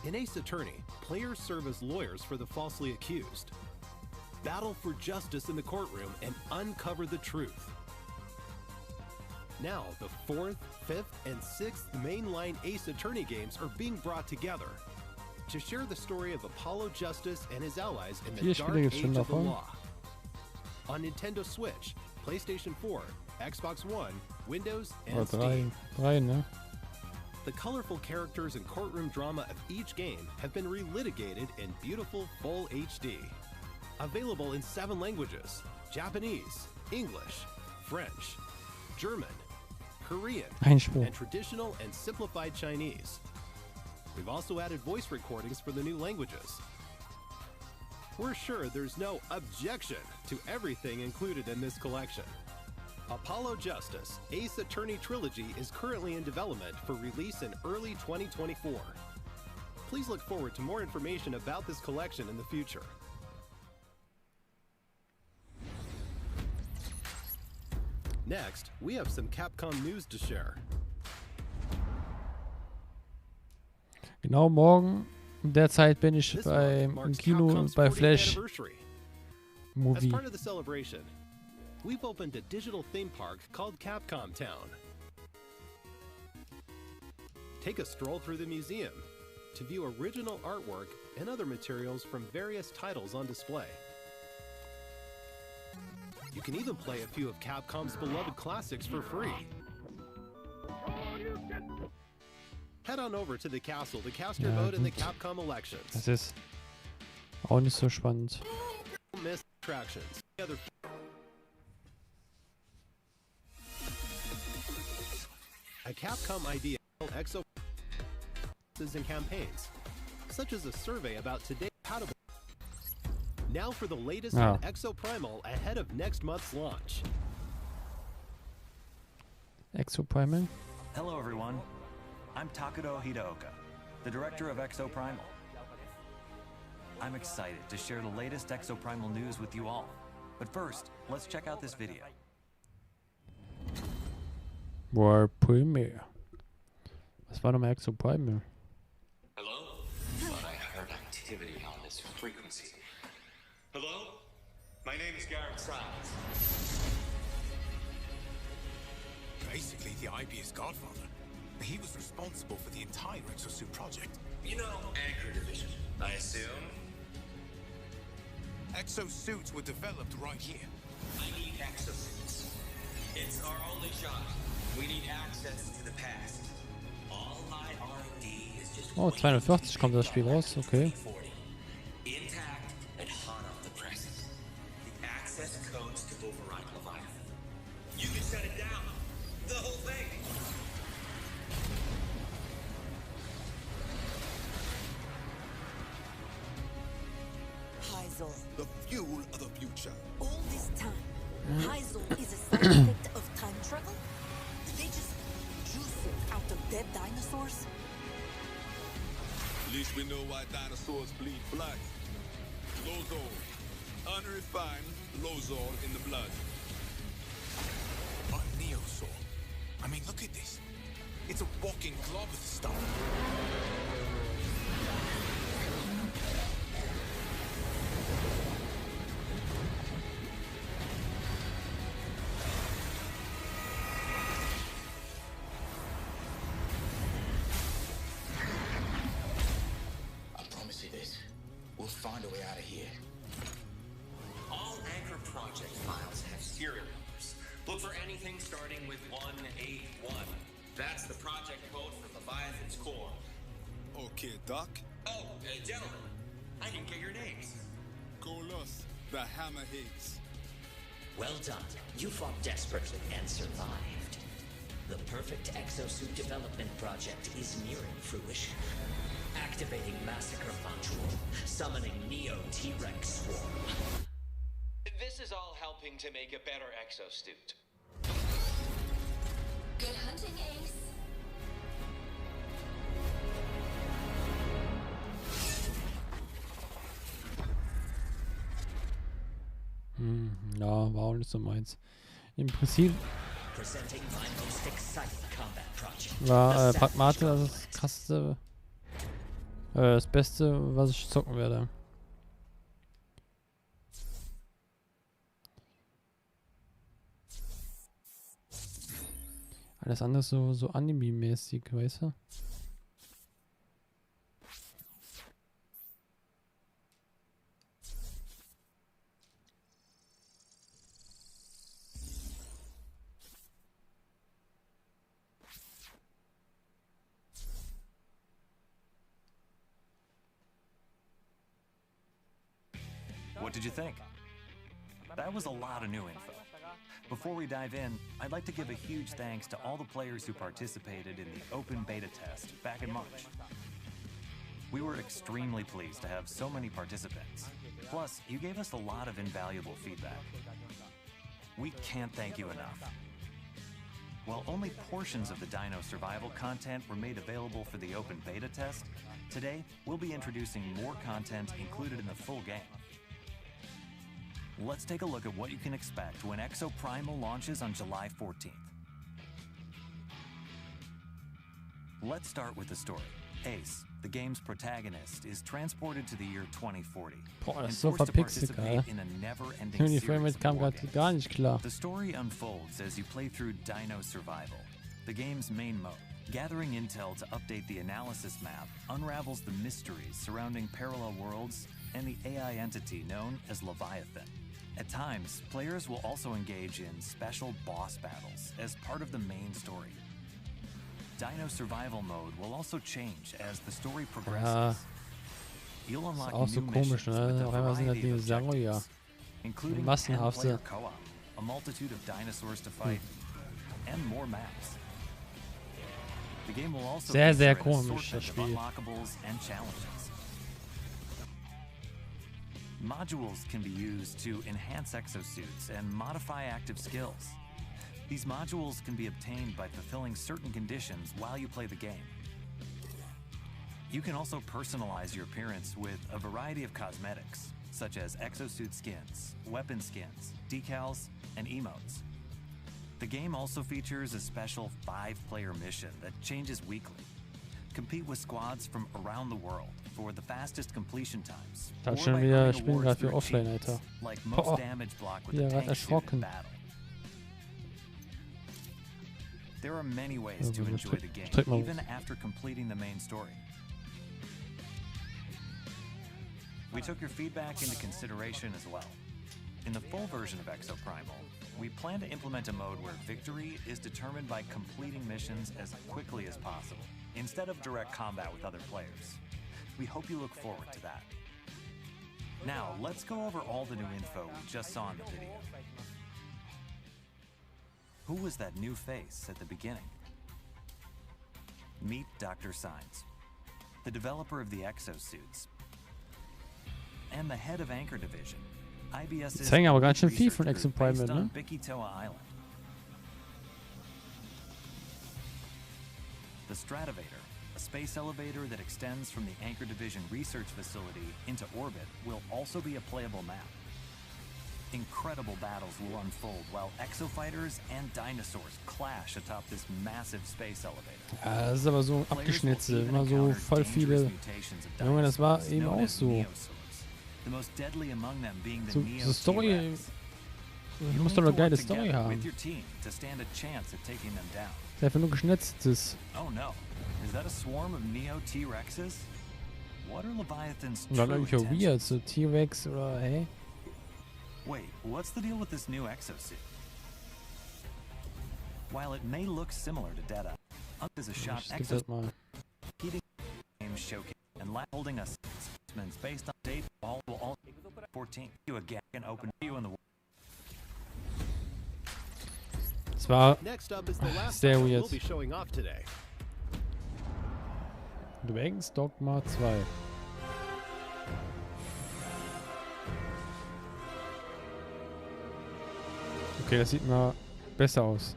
In Ace Attorney, players serve as lawyers for the falsely accused. Battle for justice in the courtroom and uncover the truth. Now, the 4th, 5th, and 6th mainline Ace Attorney games are being brought together to share the story of Apollo Justice and his allies in the dark age of the law. On Nintendo Switch, PlayStation 4, Xbox One, Windows, and Steam. The colorful characters and courtroom drama of each game have been relitigated in beautiful full HD. Available in 7 languages: Japanese, English, French, German, Korean, and traditional and simplified Chinese. We've also added voice recordings for the new languages. We're sure there's no objection to everything included in this collection. Apollo Justice Ace Attorney Trilogy is currently in development for release in early 2024. Please look forward to more information about this collection in the future. Next, we have some Capcom news to share. Genau morgen in der Zeit bin ich im Kino bei Flash Movie. As part of the celebration, we've opened a digital theme park called Capcom Town. Take a stroll through the museum to view original artwork and other materials from various titles on display. You can even play a few of Capcom's beloved classics for free. Head on over to the castle to cast your vote in the Capcom elections. Das ist auch nicht so spannend. Miss attractions. A Capcom idea exo and campaigns, such as a survey about today's compatible. Now for the latest on Exoprimal ahead of next month's launch. Exoprimal? Hello everyone. I'm Takudo Hideoka, the director of Exoprimal. I'm excited to share the latest Exoprimal news with you all. But first, let's check out this video. War Premiere. Was war nochmal Exoprimal? Hello? Thought I heard activity on this frequency. Hello? My name is Garrett Siles. Basically, the IB's godfather. He was responsible for the entire exosuit project. You know, Anchor Division, I assume? Exosuits were developed right here. I need exosuits. It's our only shot. We need access to the past. All my R&D is just Oh, 42 kommt das Spiel raus, okay. intact and hot off the presses. The access codes to override Leviathan. You can shut it down. The whole thing. Heisel. The fuel of the future. All this time, Heisel is a side effect of time travel? Did they just juice it out of dead dinosaurs? At least we know why dinosaurs bleed blood. Lozol. Unrefined Lozol in the blood. A Neosaur. I mean, look at this. It's a walking glob of stuff. I promise you this. We'll find a way out of here. All Anchor project files have serial numbers. Look for anything starting with 181. That's the project code for Leviathan's core. Okay, Doc. Oh, gentlemen, I didn't get your names. Kolos, the Hammerheads. Well done. You fought desperately and survived. The perfect exosuit development project is nearing fruition. Activating Massacre Module. Summoning Neo T-Rex Swarm. This is all helping to make a better exosuit. Good hunting, Ace. Ja, war auch nicht so meins. Im Prinzip war Pragmate das krasseste Das Beste, was ich zocken werde. Alles andere so Anime-mäßig, weißt du? What did you think? That was a lot of new info. Before we dive in, I'd like to give a huge thanks to all the players who participated in the open beta test back in March. We were extremely pleased to have so many participants. Plus, you gave us a lot of invaluable feedback. We can't thank you enough. While only portions of the Dino Survival content were made available for the open beta test, today we'll be introducing more content included in the full game. Let's take a look at what you can expect when Exoprimal launches on July 14th. Let's start with the story. Ace, the game's protagonist, is transported to the year 2040 Boah, das and ist so forced to verpixelt participate gerade. in a never-ending Die series Framerate of kam war gerade games. gar nicht klar. The story unfolds as you play through Dino Survival, the game's main mode. Gathering intel to update the analysis map unravels the mysteries surrounding parallel worlds and the AI entity known as Leviathan. At times, players will also engage in special boss battles as part of the main story. Dino Survival mode will also change as the story progresses. Ja, You'll ist unlock auch so new komisch, missions with ne? a Auf einmal sind da variety of Dinosaurier. objectives, including Massenhafte. 10-player co-op, a multitude of dinosaurs to fight, and more maps. The game will also Sehr, sehr feature an komisch, das assortment of Spiel. unlockables and challenges. Modules can be used to enhance exosuits and modify active skills. These modules can be obtained by fulfilling certain conditions while you play the game. You can also personalize your appearance with a variety of cosmetics, such as exosuit skins, weapon skins, decals, and emotes. The game also features a special 5-player mission that changes weekly. Compete with squads from around the world for the fastest completion times. Da or schon by wieder earning spielen awards gerade für through Offline, achievements, Alter. like most Boah, damage block with wieder a gerade tank suit in erschrocken. battle. There are many ways Ja, to wir enjoy the game, strecken wir even uns. after completing the main story. We took your feedback into consideration as well. In the full version of Exoprimal, we plan to implement a mode where victory is determined by completing missions as quickly as possible, instead of direct combat with other players. We hope you look forward to that. Now, let's go over all the new info we just saw in the video. Who was that new face at the beginning? Meet Dr. Signs, the developer of the exosuits, and the head of Anchor Division, IBS's Die zeigen aber ganz schön viel research von group Exoprimal, based on ne? Bikitoa Island. The Stratovator, a space elevator that extends from the Anchor Division research facility into orbit, will also be a playable map. Incredible battles will unfold while exofighters and dinosaurs clash atop this massive space elevator. Ja, das ist aber so abgeschnitzt, immer so voll viele. Junge, das war eben auch so. The most deadly among them being the So, Neo so Story. T-Rex. Du musst doch eine geile Story Together haben. with your team to stand a chance at taking them down. Das ist einfach nur geschnitztes. Oh no, is that a swarm of Neo T-Rexes? What are Leviathan's Und dann true irgendwie auch intentions? weird, so T-Rex oder hey. Wait, what's the deal with this new exosuit? While it may look similar to Dead Eye, is a shot Ich skippe das mal. exosuit game showcase and holding us specimens based on data all 14. You a gag and open view in the Es war Next up is the last sehr title weird. we'll be showing off today. Dragon's Dogma 2. Okay, das sieht mal besser aus.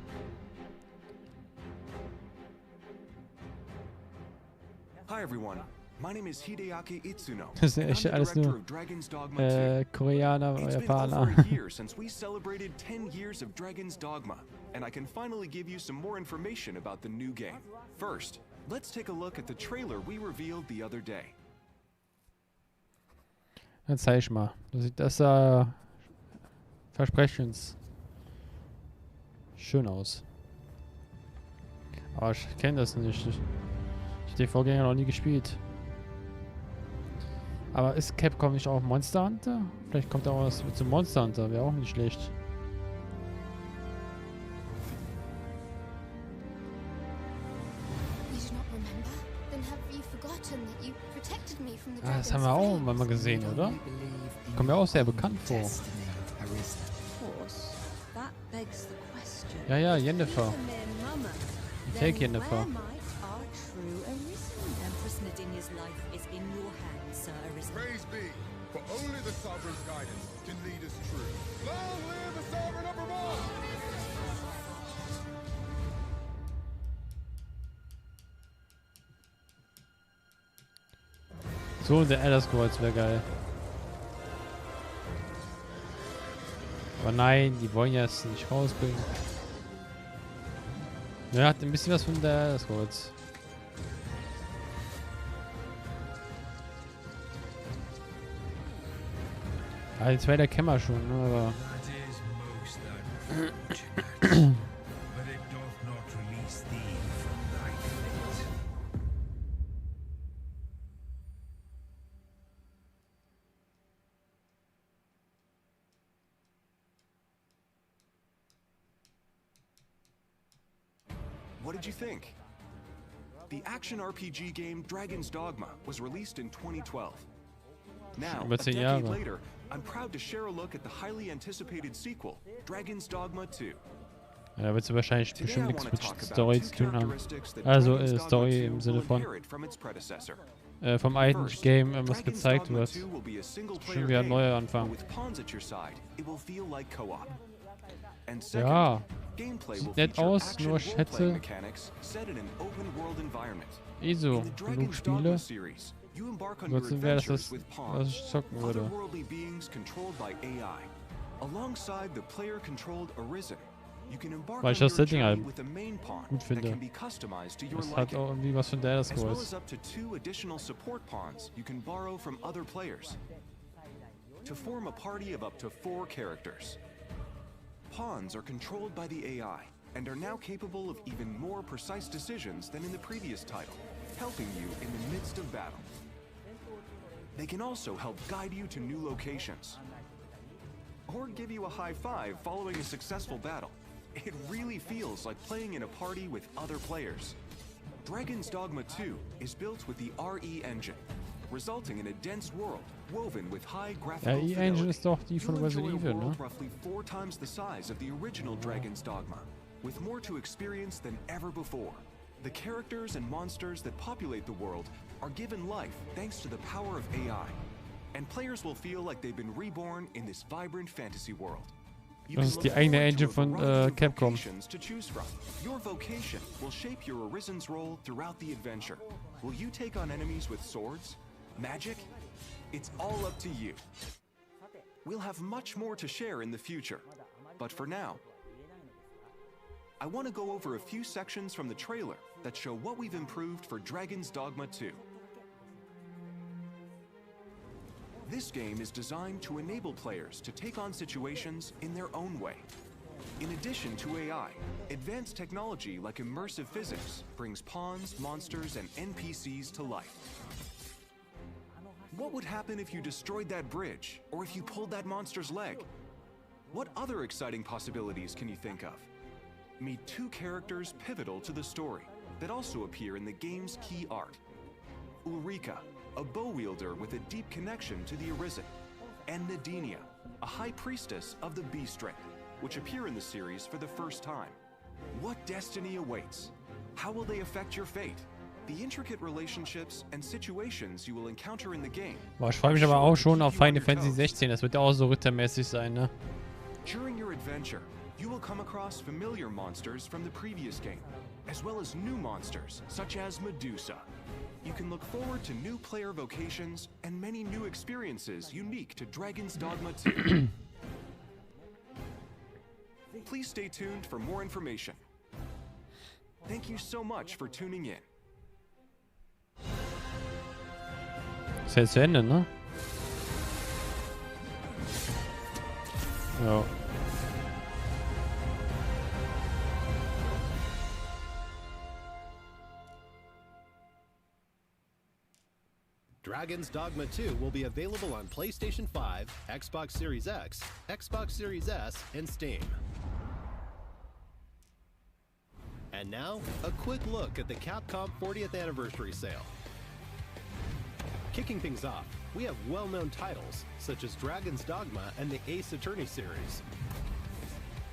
Hi everyone, my name is Hideaki Itsuno. Das sind and I'm echt the alles director nur of Dragon's Dogma 2. Koreaner, It's been Japaner. over a year since we celebrated 10 years of Dragon's Dogma, and I can finally give you some more information about the new game. First, let's take a look at the trailer we revealed the other day. Dann zeig ich mal. Das versprechens schön aus. Aber ich kenne das nicht. Ich habe den Vorgänger noch nie gespielt. Aber ist Capcom nicht auch Monster Hunter? Vielleicht kommt da auch was zum Monster Hunter. Wäre auch nicht schlecht. Ah, das haben wir auch mal gesehen, oder? Kommt mir auch sehr bekannt vor. Ja, ja, Jennifer. Fake Jennifer. Praise be, for only the sovereign's guidance can lead us true. Long live the sovereign evermore! So, der Elder Scrolls wäre geil. Aber nein, die wollen ja es nicht rausbringen. Ja, hat ein bisschen was von der Elder Scrolls. Ah, den zweiten kennen wir schon, ne, aber... What did you think? The action RPG game Dragon's Dogma was released in 2012. Now, a decade later, I'm proud to share a look at the highly anticipated sequel, Dragon's Dogma 2. Ja, da wird es wahrscheinlich bestimmt nichts mit Story zu tun haben. Also Story im Sinne von vom alten Game was gezeigt wird. Schon wieder ein neuer Anfang. Ja, sieht nett aus, nur ich hätte so genug Spiele. Ansonsten wäre das, was ich zocken würde. Weil ich das Setting halt gut finde. Das hat auch irgendwie was von der Elder Scrolls. To form a party of up to 4 characters. Pawns are controlled by the AI and are now capable of even more precise decisions than in the previous title, helping you in the midst of battle. They can also help guide you to new locations, or give you a high five following a successful battle. It really feels like playing in a party with other players. Dragon's Dogma 2 is built with the RE engine, resulting in a dense world woven with high graphical fidelity. Engine ist doch die von Resident Evil, ne? Roughly 4 times the size of the original Dragon's Dogma, with more to experience than ever before. The characters and monsters that populate the world are given life thanks to the power of AI, and players will feel like they've been reborn in this vibrant fantasy world. Das ist die eigene Engine von Capcom. Your vocation will shape your Arisen's role throughout the adventure. Will you take on enemies with swords? Magic? It's all up to you. We'll have much more to share in the future, but for now, I want to go over a few sections from the trailer that show what we've improved for Dragon's Dogma 2. This game is designed to enable players to take on situations in their own way. In addition to AI, advanced technology like immersive physics brings pawns, monsters, and NPCs to life. What would happen if you destroyed that bridge, or if you pulled that monster's leg? What other exciting possibilities can you think of? Meet 2 characters pivotal to the story that also appear in the game's key art. Ulrika, a bow wielder with a deep connection to the Arisen, and Nadinia, a high priestess of the Beast Ring, which appear in the series for the first time. What destiny awaits? How will they affect your fate? The intricate relationships and situations you will encounter in the game. Boah, ich freue mich aber auch schon auf Final Fantasy 16. Das wird ja auch so rittermäßig sein, ne? During your adventure, you will come across familiar monsters from the previous game, as well as new monsters such as Medusa. You can look forward to new player vocations and many new experiences unique to Dragon's Dogma 2. Please stay tuned for more information. Thank you so much for tuning in. Ist jetzt zu Ende, ne? Ja. Dragon's Dogma 2 will be available on PlayStation 5, Xbox Series X, Xbox Series S, and Steam. And now, a quick look at the Capcom 40th Anniversary Sale. Kicking things off, we have well-known titles, such as Dragon's Dogma and the Ace Attorney series.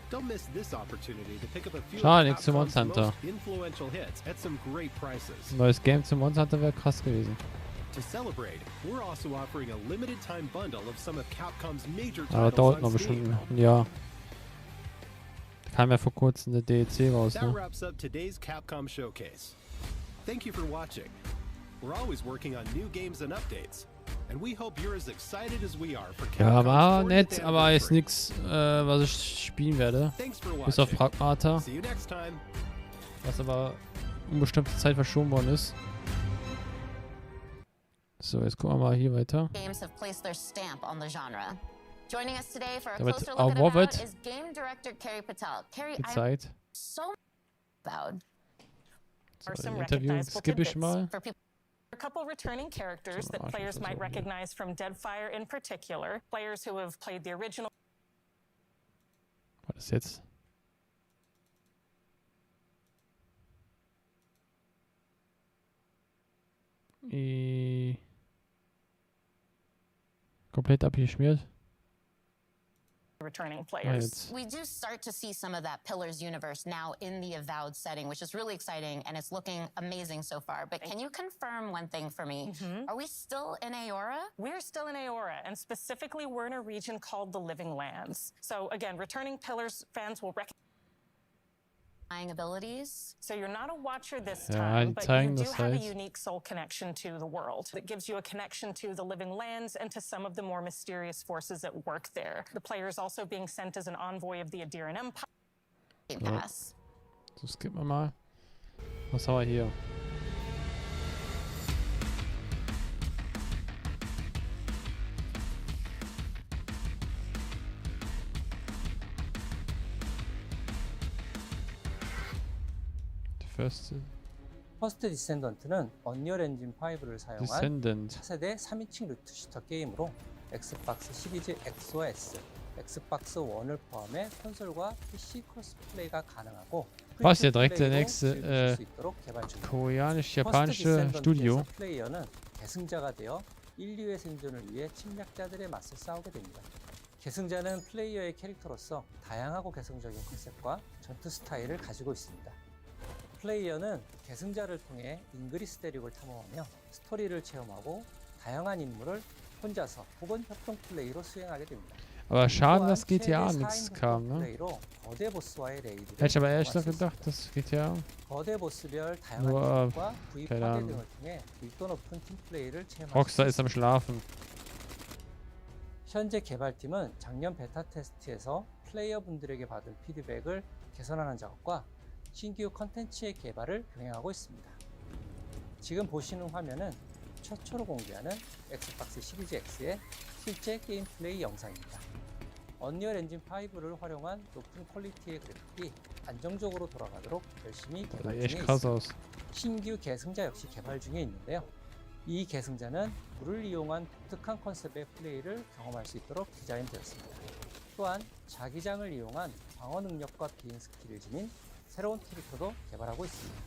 Don't miss this opportunity to pick up a few Schade, of nichts zu Capcom's Monster most Hunter. influential hits at some great prices. Neues Game zum Monster Hunter wäre krass gewesen. To celebrate, we're also offering a limited-time bundle of some of Capcom's major Aber titles dauert on noch Steam. bestimmt ein Jahr. Da kam ja vor kurzem eine DLC raus, That ne? wraps up today's Capcom Showcase. Thank you for watching. We're always working on new games and updates, and we hope you're as excited as we are for Ja, Capcom's war 40th nett, aber ist anniversary. nichts, was ich spielen werde. Thanks for Bis auf watching. Pragmata, See you next time. was aber unbestimmte Zeit verschoben worden ist. So, jetzt gucken wir mal hier weiter. Games have placed their stamp on the genre. Joining us today for a Da wird closer look at awarded. Avowed is game director Carrie Patel. Carrie, I'm Gezeigt. so Avowed. Are So, some ein Interview recognizable skippe ich tidbits mal. for people. A couple returning characters that players might recognize from Deadfire in particular. Players who have played the original. Was ist jetzt? Komplett abgeschmiert. Returning Ah, players. jetzt. We do start to see some of that Pillars universe now in the Avowed setting, which is really exciting and it's looking amazing so far. But can you confirm one thing for me? Are we still in Aora? We're still in Aora, and specifically, we're in a region called the Living Lands. So again, returning Pillars fans will recognize abilities. So you're not a watcher this Ja, time, die but you zeigen do das have a halt. unique soul connection to the world that gives you a connection to the Living Lands and to some of the more mysterious forces at work there. The player is also being sent as an envoy of the Adiran Empire. Ja. So, skippen wir mal. Was haben wir hier? 퍼스트 디센던트는 언리얼 엔진 5를 사용한 Descendant. 차세대 3인칭 루트 슈터 게임으로 엑스박스 시리즈 X와 S, 엑스박스 1을 포함해 콘솔과 PC 크로스플레이가 가능하고 Was ja direkt der 프리투플레이로 nächste 즐길 수 있도록 개발 중입니다. koreanisch-japanische Studio. 플레이어는 계승자가 되어 인류의 생존을 위해 침략자들의 맞서 싸우게 됩니다. 계승자는 플레이어의 캐릭터로서 다양하고 개성적인 컨셉과 전투 스타일을 가지고 있습니다. 플레이어는 계승자를 통해 잉그리스 대륙을 탐험하며 스토리를 체험하고 다양한 임무를 혼자서 혹은 협동 플레이로 수행하게 됩니다. Aber schade, 또한 dass GTA 최대 nichts 4인 kam, 협동 ne? 플레이로 거대 보스와의 레이드를 Hätte ich aber ehrlich 경험할 수 gesagt gedacht, dass GTA 거대 보스별 다양한 nur, 기술과 부위 keine 파괴 Ahnung, 등을 통해 밀도 높은 팀 플레이를 체험할 수 Rockstar ist am 있습니다. Schlafen. 현재 개발팀은 작년 베타 테스트에서 플레이어분들에게 받은 피드백을 개선하는 작업과 신규 컨텐츠의 개발을 병행하고 있습니다. 지금 보시는 화면은 최초로 공개하는 엑스박스 시리즈 X의 실제 게임 플레이 영상입니다. 언리얼 엔진 5를 활용한 높은 퀄리티의 그래픽이 안정적으로 돌아가도록 열심히 개발 중에 echt krass aus. 있습니다. 신규 계승자 역시 개발 중에 있는데요. 이 계승자는 불을 이용한 독특한 컨셉의 플레이를 경험할 수 있도록 디자인되었습니다. 또한 자기장을 이용한 방어 능력과 비행 스킬을 지닌 새로운 캐릭터도 개발하고 있습니다.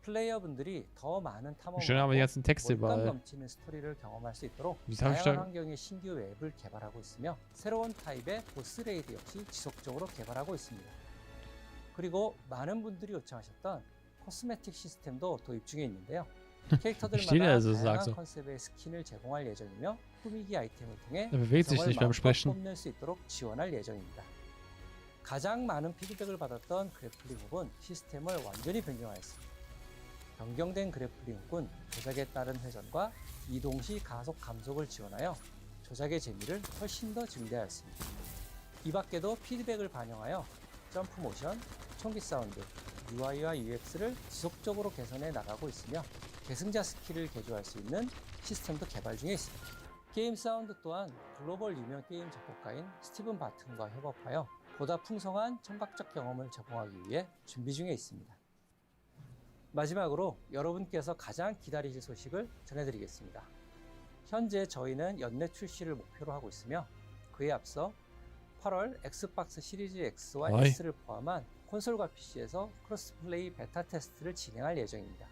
플레이어분들이 더 많은 탐험을 Schön haben wir die ganzen Texte 몰입감 überall. 넘치는 스토리를 경험할 수 있도록 Wieso hab ich 다양한 da... 환경의 신규 웹을 개발하고 있으며 새로운 타입의 보스 레이드 역시 지속적으로 개발하고 있습니다. 그리고 많은 분들이 요청하셨던 코스메틱 시스템도 도입 중에 있는데요. 캐릭터들마다 Verstehe also, 다양한 sagst du. 컨셉의 스킨을 제공할 예정이며 꾸미기 아이템을 통해 Er bewegt sich 개성을 nicht beim 마음껏 Sprechen. 뽐낼 수 있도록 지원할 예정입니다. 가장 많은 피드백을 받았던 그래플링 훅은 시스템을 완전히 변경하였습니다. 변경된 그래플링 훅은 조작에 따른 회전과 이동 시 가속 감속을 지원하여 조작의 재미를 훨씬 더 증대하였습니다. 이 밖에도 피드백을 반영하여 점프 모션, 총기 사운드, UI와 UX를 지속적으로 개선해 나가고 있으며 계승자 스킬을 개조할 수 있는 시스템도 개발 중에 있습니다. 게임 사운드 또한 글로벌 유명 게임 작곡가인 스티븐 바튼과 협업하여 보다 풍성한 청각적 경험을 제공하기 위해 준비 중에 있습니다. 마지막으로 여러분께서 가장 기다리실 소식을 전해드리겠습니다. 현재 저희는 연내 출시를 목표로 하고 있으며 그에 앞서 8월 엑스박스 시리즈 X와 S를 포함한 콘솔과 PC에서 크로스플레이 베타 테스트를 진행할 예정입니다.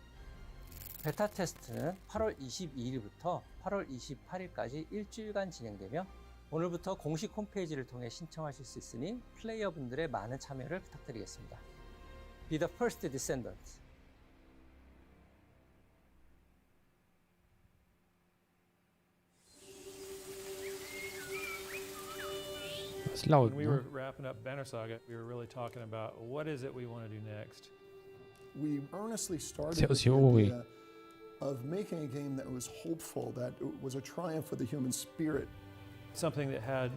베타 테스트는 8월 22일부터 8월 28일까지 일주일간 진행되며 오늘부터 공식 홈페이지를 통해 신청하실 수 있으니 플레이어분들의 많은 참여를 부탁드리겠습니다. Be the first descendant. It's laut, When we ne? were wrapping up Banner Saga, we were really talking about what is it we want to do next. We earnestly started Sehr with the Theorie. idea of making a game that was hopeful, that was a triumph of the human spirit. Something that had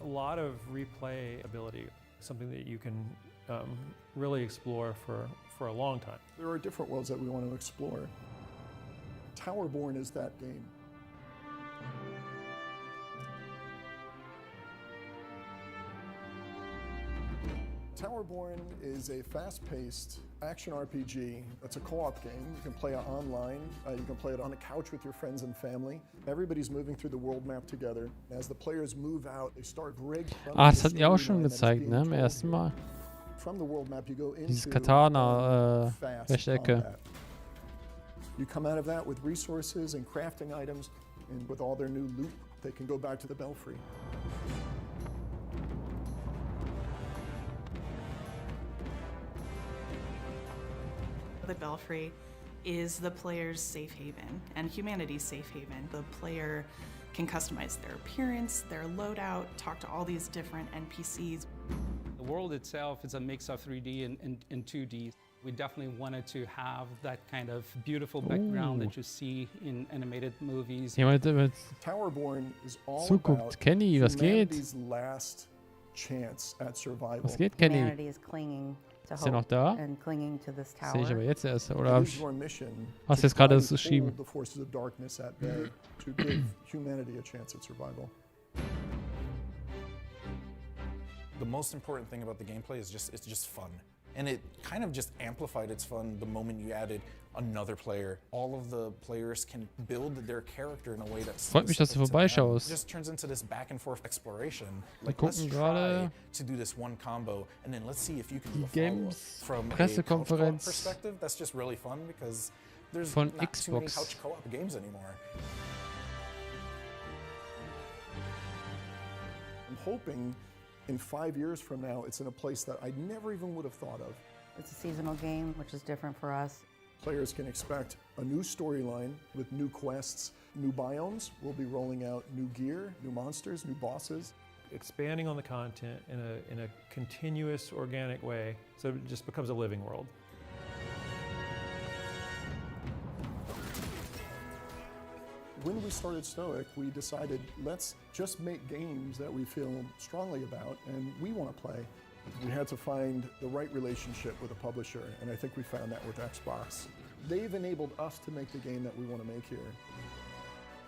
a lot of replay ability, something that you can really explore for a long time. There are different worlds that we want to explore. Towerborn is that game. Towerborn is a fast-paced action RPG. It's a co-op game. You can play it online. You can play it on the couch with your friends and family. Everybody's moving through the world map together. As the players move out, they start breadcrumbing Das the hat ihr auch schon storyline that is gezeigt, being ne? Im told ersten here. Mal. From the world map, you go Dieses into Katana, fast Rechtecke. combat. You come out of that with resources and crafting items, and with all their new loot, they can go back to the Belfry. The Belfry is the player's safe haven and humanity's safe haven. The player can customize their appearance, their loadout, talk to all these different NPCs. The world itself is a mix of 3D and 2D. We definitely wanted to have that kind of beautiful background that you see in animated movies. Jemand mit Towerborn is all zuguckt. about Kenny, was geht? humanity's last chance at survival. Was geht, Kenny? Humanity is clinging to Ist er noch hope da? and clinging to this tower. Sehe ich aber jetzt erst. Oder It hab is ich... your mission Hast to du jetzt gerade try das and geschrieben? hold the forces of darkness at bay to give humanity a chance at survival. The most important thing about the gameplay is it's just fun. And it kind of just amplified its fun the moment you added another player. All of the players can build their character in a way that's Freut mich, dass du specific to them. vorbeischaust. It just turns into this back and forth exploration. Wir Like, let's gucken try gerade to do this one combo, and then let's see if you can do die a follow-up. Games From a couch co-op Pressekonferenz perspective, that's just really fun because there's von not too many Xbox. couch co-op games anymore. I'm hoping in 5 years from now, it's in a place that I never even would have thought of. It's a seasonal game, which is different for us. Players can expect a new storyline with new quests, new biomes. We'll be rolling out new gear, new monsters, new bosses. Expanding on the content in a continuous, organic way, so it just becomes a living world. When we started Stoic, we decided let's just make games that we feel strongly about and we want to play. We had to find the right relationship with a publisher, and I think we found that with Xbox. They've enabled us to make the game that we want to make here.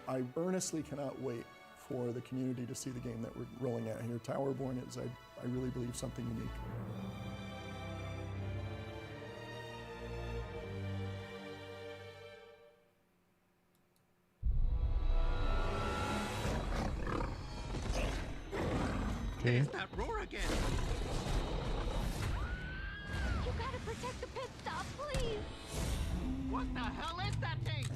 I earnestly cannot wait for the community to see the game that we're rolling out here. Towerborn is, I really believe, something unique. Okay. That roar again! You gotta protect the pit stop, please! What the hell is that thing?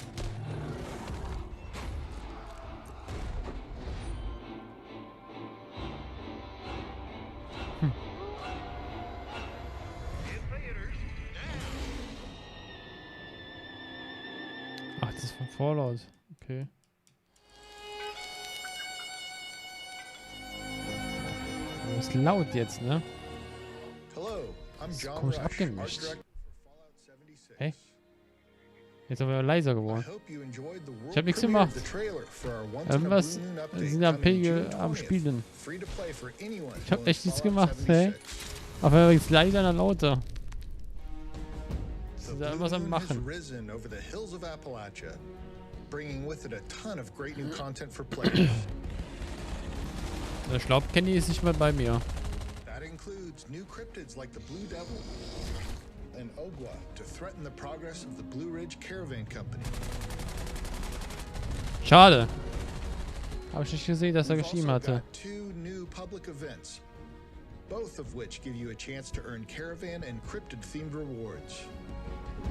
Ach, das ist von Fallout. Okay. Das ist laut jetzt, ne? Hello, I'm Das ist John komisch Rush, abgemischt. art director for Fallout 76. Hey. Jetzt aber leiser geworden. I hope you enjoyed the world Ich hab nichts premiere gemacht. of the trailer for our Once in a Irgendwas Blue Moon update sind am coming June Pegel am 20th. Spielen. Free to play for anyone Ich hab who echt owns nichts Fallout gemacht, hey. 76. Aber jetzt leiser, dann lauter. The Ist da blue irgendwas am moon has Machen. risen over the hills of Appalachia. bringing with it a ton of great new content for players. Ich glaube, Kenny ist nicht mehr bei mir. That includes new cryptids like the Blue Devil and Ogwa to threaten the progress of the Blue Ridge Caravan Company. Schade. Habe ich nicht gesehen, dass er We've geschrieben also hatte. got 2 new public events, both of which give you a chance to earn caravan and cryptid-themed rewards.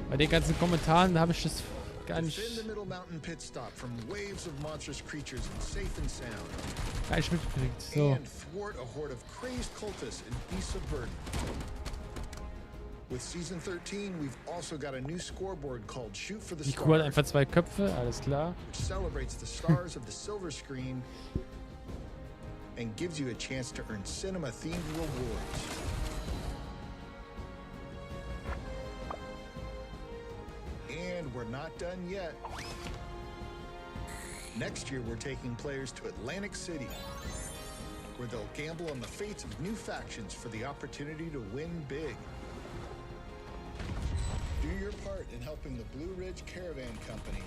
Bei den ganzen Kommentaren habe ich das gar nicht, Defend the Middle Mountain pit stop from waves of monstrous creatures and safe and sound. gar nicht mitgekriegt. So. And thwart a horde of crazed cultists and beasts of burden. With Season 13, we've also got a new scoreboard called Shoot for the Die Kuh hat Stars, einfach 2 Köpfe, alles klar. which celebrates the stars of the silver screen and gives you a chance to earn cinema-themed rewards. And we're not done yet. Next year, we're taking players to Atlantic City, where they'll gamble on the fates of new factions for the opportunity to win big. Do your part in helping the Blue Ridge Caravan Company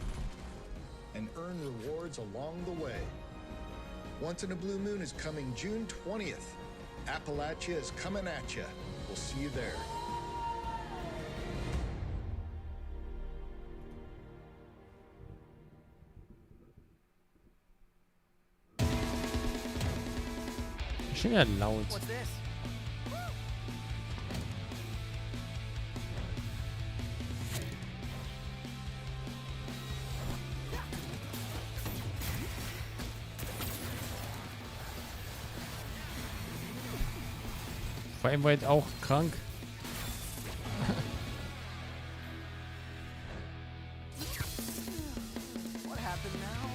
and earn rewards along the way. Once in a Blue Moon is coming June 20th. Appalachia is coming at ya. We'll see you there. Schon wieder laut. What's this? Framerate auch krank. What happened now?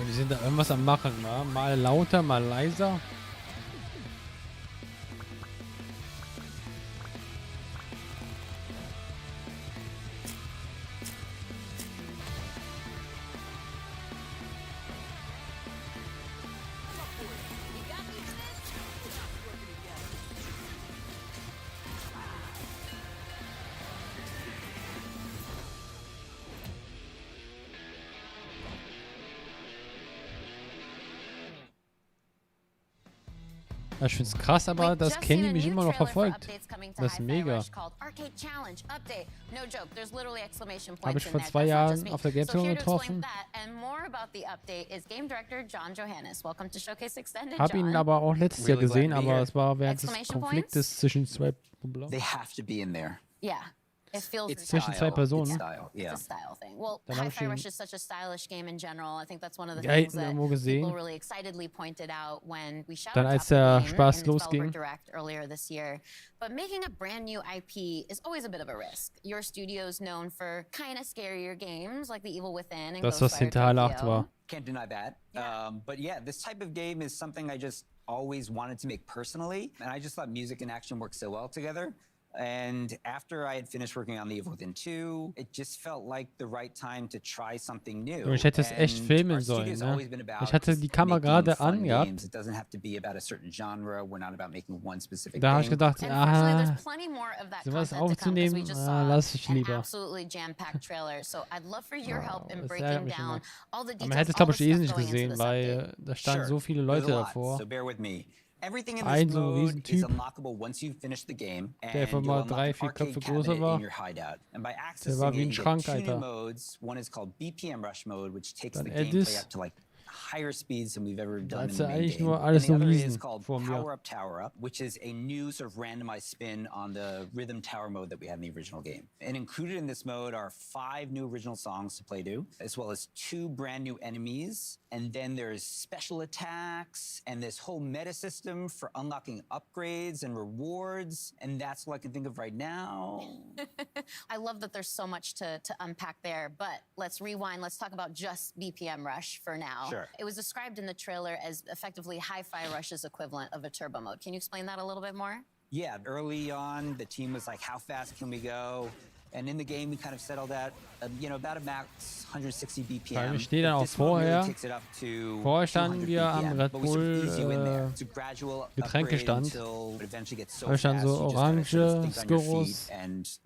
Die sind da irgendwas am machen, wa? Mal lauter, mal leiser. Ich finde es krass, aber dass Kenny mich immer noch verfolgt. Das ist mega. Habe ich vor 2 Jahren auf der Gamescom getroffen. Habe ihn aber auch letztes Jahr gesehen, aber es war während des Konfliktes zwischen 2 They have to be in there. Yeah. It feels zwischen 2 Personen. It's a style thing. Well, Dann habe ich Hi-Fi ihn Rush is such a stylish game in general. I think that's one of the ja, things that irgendwo gesehen. people really excitedly pointed out when we shouted Dann out als the der game Spaß in the Developer losging. Direct earlier this year. But making a brand new IP is always a bit of a risk. Your studio's known for kind of scarier games like The Evil Within and Das, was Ghostwire hinter Halle 8 Tokyo. war. Can't deny that. But yeah, this type of game is something I just always wanted to make personally. And I just thought music and action work so well together. And after I had finished working on The Evil Within 2, it just felt like the right time to try something new. Ich hätte es echt filmen sollen, ne? Ich hatte die Kamera gerade angehabt. It doesn't have to be about a certain genre. We're not about making one specific Da habe ich thing. gedacht, There's plenty more of that sowas content to come because we aufzunehmen, just saw lass ich an lieber. absolutely jam-packed trailer. So I'd love for your help in Das breaking ärgert mich down immer. all the Aber man details, hätte es, all glaube the ich, eh stuff nicht going into gesehen, this weil update. da standen so viele There's Leute a lot, davor. so bear with me. Everything in Ein this so ein mode is Riesentyp, unlockable once you've finished the game, and der einfach you'll mal unlock 3, an 4 arcade Köpfe cabinet größer war. in your hideout. And by Der accessing war it, wie ein you get Schrank, 2 new Alter. modes. One is called BPM Rush mode, which takes Dann the Edis. gameplay up to like higher speeds than we've ever Da done in hat's the ja main eigentlich game. nur And alles the nur other is Riesen called vor mir. Power Up, Tower Up, which is a new sort of randomized spin on the rhythm tower mode that we had in the original game. And included in this mode are 5 new original songs to play to, as well as 2 brand new enemies. And then there's special attacks and this whole meta system for unlocking upgrades and rewards. And that's all I can think of right now. I love that there's so much to unpack there, but let's rewind. Let's talk about just BPM Rush for now. Sure. It was described in the trailer as effectively Hi-Fi Rush's equivalent of a turbo mode. Can you explain that a little bit more? Yeah, early on, the team was like, how fast can we go? And in the game, we kind of settled at, about a max 160 BPM. Ich stehe dann auch vorher. Vorher standen wir am Red Bull Getränkestand. Da stand so orange Skurrus und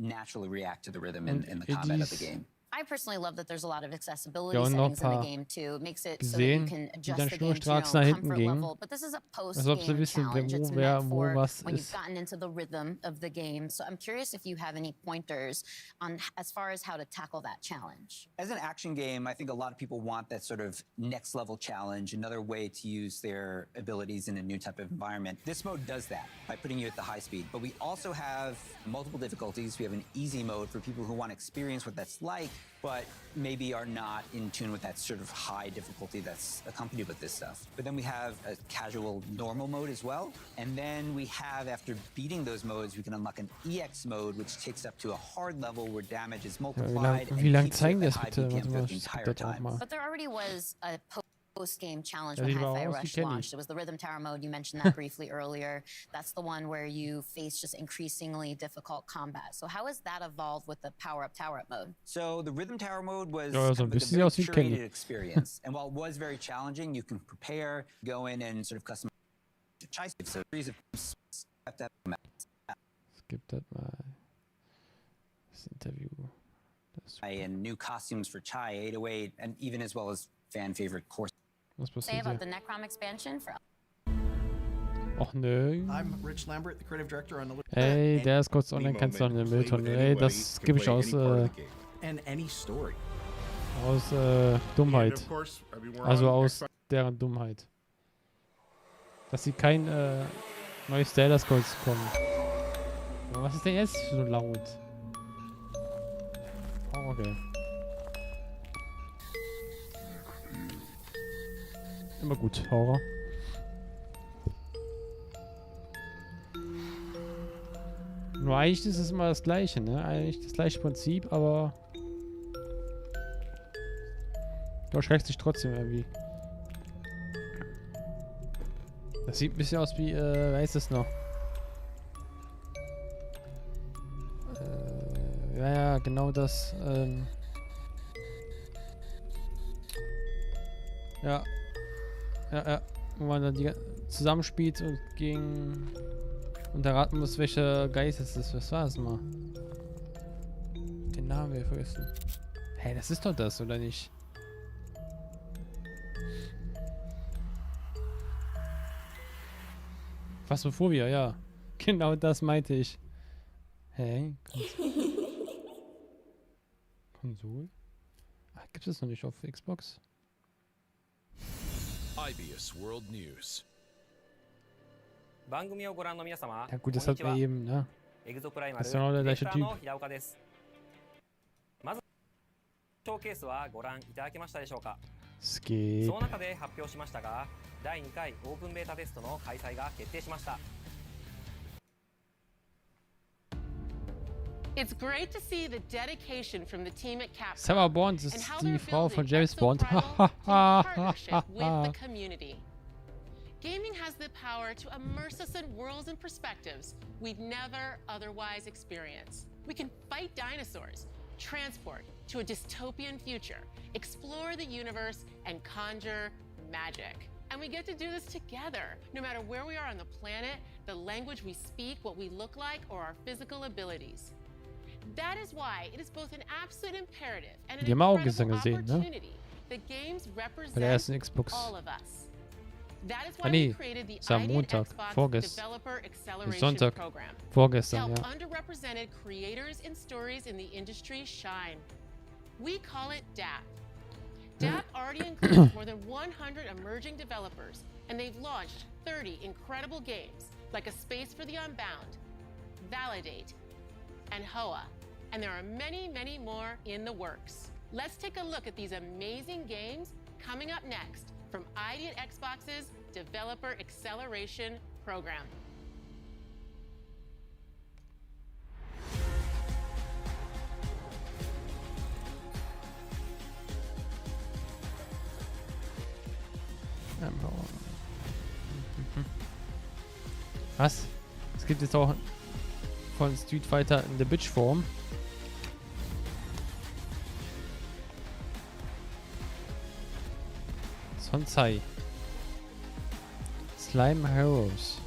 Eddies. I personally love that there's a lot of accessibility Ja, und noch settings in the paar game too. It makes it so that you gesehen, can die adjust dann the game to your schnurstracks own nach hinten comfort gingen. level. But this is a Als ob sie post-game wissen, challenge. It's wo meant for was when you've ist. gotten into the rhythm of the game. So I'm curious if you have any pointers on as far as how to tackle that challenge. As an action game, I think a lot of people want that sort of next level challenge, another way to use their abilities in a new type of environment. This mode does that by putting you at the high speed. But we also have multiple difficulties. We have an easy mode for people who want to experience what that's like, but maybe are not in tune with that sort of high difficulty that's accompanied with this stuff. But then we have a casual normal mode as well. And then we have, after beating those modes, we can unlock an EX mode, which takes up to a hard level where damage is multiplied Wie lang and keeps zeigen you das at high bitte? BPM Warte for mal, the ich entire guck das auch time. mal. But there already was a post-game challenge Ja, when die war Hi-Fi aus, die Rush kenn ich. launched. It was the Rhythm Tower mode. You mentioned that briefly earlier. That's the one where you face just increasingly difficult combat. So how has that evolved with the power-up, tower-up mode? So the Rhythm Tower mode was Ja, so ein kind of like a bisschen very aus wie Kenny. curated experience. And while it was very challenging, you can prepare, go in and sort of customize the chai save. So series of Skip das mal. Das Interview. and new costumes for Chai 808, and even as well as fan favorite course. Was Say passiert about hier? the Necrom expansion for Och nö. I'm Rich Lambert, the creative director on the Ey, der ist kurz online, kannst du noch eine Mülltonne. Ey, das gebe ich aus and any story. Dummheit. Also aus deren Dummheit. Dass sie kein neues Zelda Scrolls kommen. Aber was ist denn jetzt so laut? Oh, okay. Immer gut, Horror. Nur eigentlich ist es immer das gleiche, ne? Eigentlich das gleiche Prinzip, aber du erschreckst dich trotzdem irgendwie. Das sieht ein bisschen aus wie, wer ist das noch? Ja, genau das. Ja. Wo man dann die zusammenspielt und gegen und erraten muss, welcher Geist es ist. Was war das mal? Den Namen wir vergessen. Hey, das ist doch das, oder nicht? Phasmophobia, ja. Genau das meinte ich. Hey. Konsole? Ah, gibt es noch nicht auf Xbox? IBS World News. Ja gut, das hat man eben, ne? Das ist ja noch der gleiche Typ. スケープ。その中で発表しましたが、第2回オープンベータテストの開催が決定しました。 It's great to see the dedication from the team at Capcom Sarah Bond ist and how die they're Frau von building James Bond. Exoprimal in partnership with the community. Gaming has the power to immerse us in worlds and perspectives we'd never otherwise experience. We can fight dinosaurs, transport to a dystopian future, explore the universe, and conjure magic. And we get to do this together, no matter where we are on the planet, the language we speak, what we look like, or our physical abilities. That is why it is both an absolute imperative and an Die haben auch incredible gesehen, ne? opportunity that games Bei der ersten represent Xbox. all of us. That is Ah why nee, we created the ist am ID Montag, Xbox vorgestern. Developer Acceleration Sonntag, Program to vorgestern, help ja. underrepresented creators and stories in the industry shine. We call it DAP. DAP already includes more than 100 emerging developers, and they've launched 30 incredible games like A Space for the Unbound, Validate, and HOA. And there are many, many more in the works. Let's take a look at these amazing games coming up next from ID at Xbox's Developer Acceleration Program. Was? Es gibt jetzt auch von Street Fighter in der Bitch-Form. Sonsai. Slime Heroes.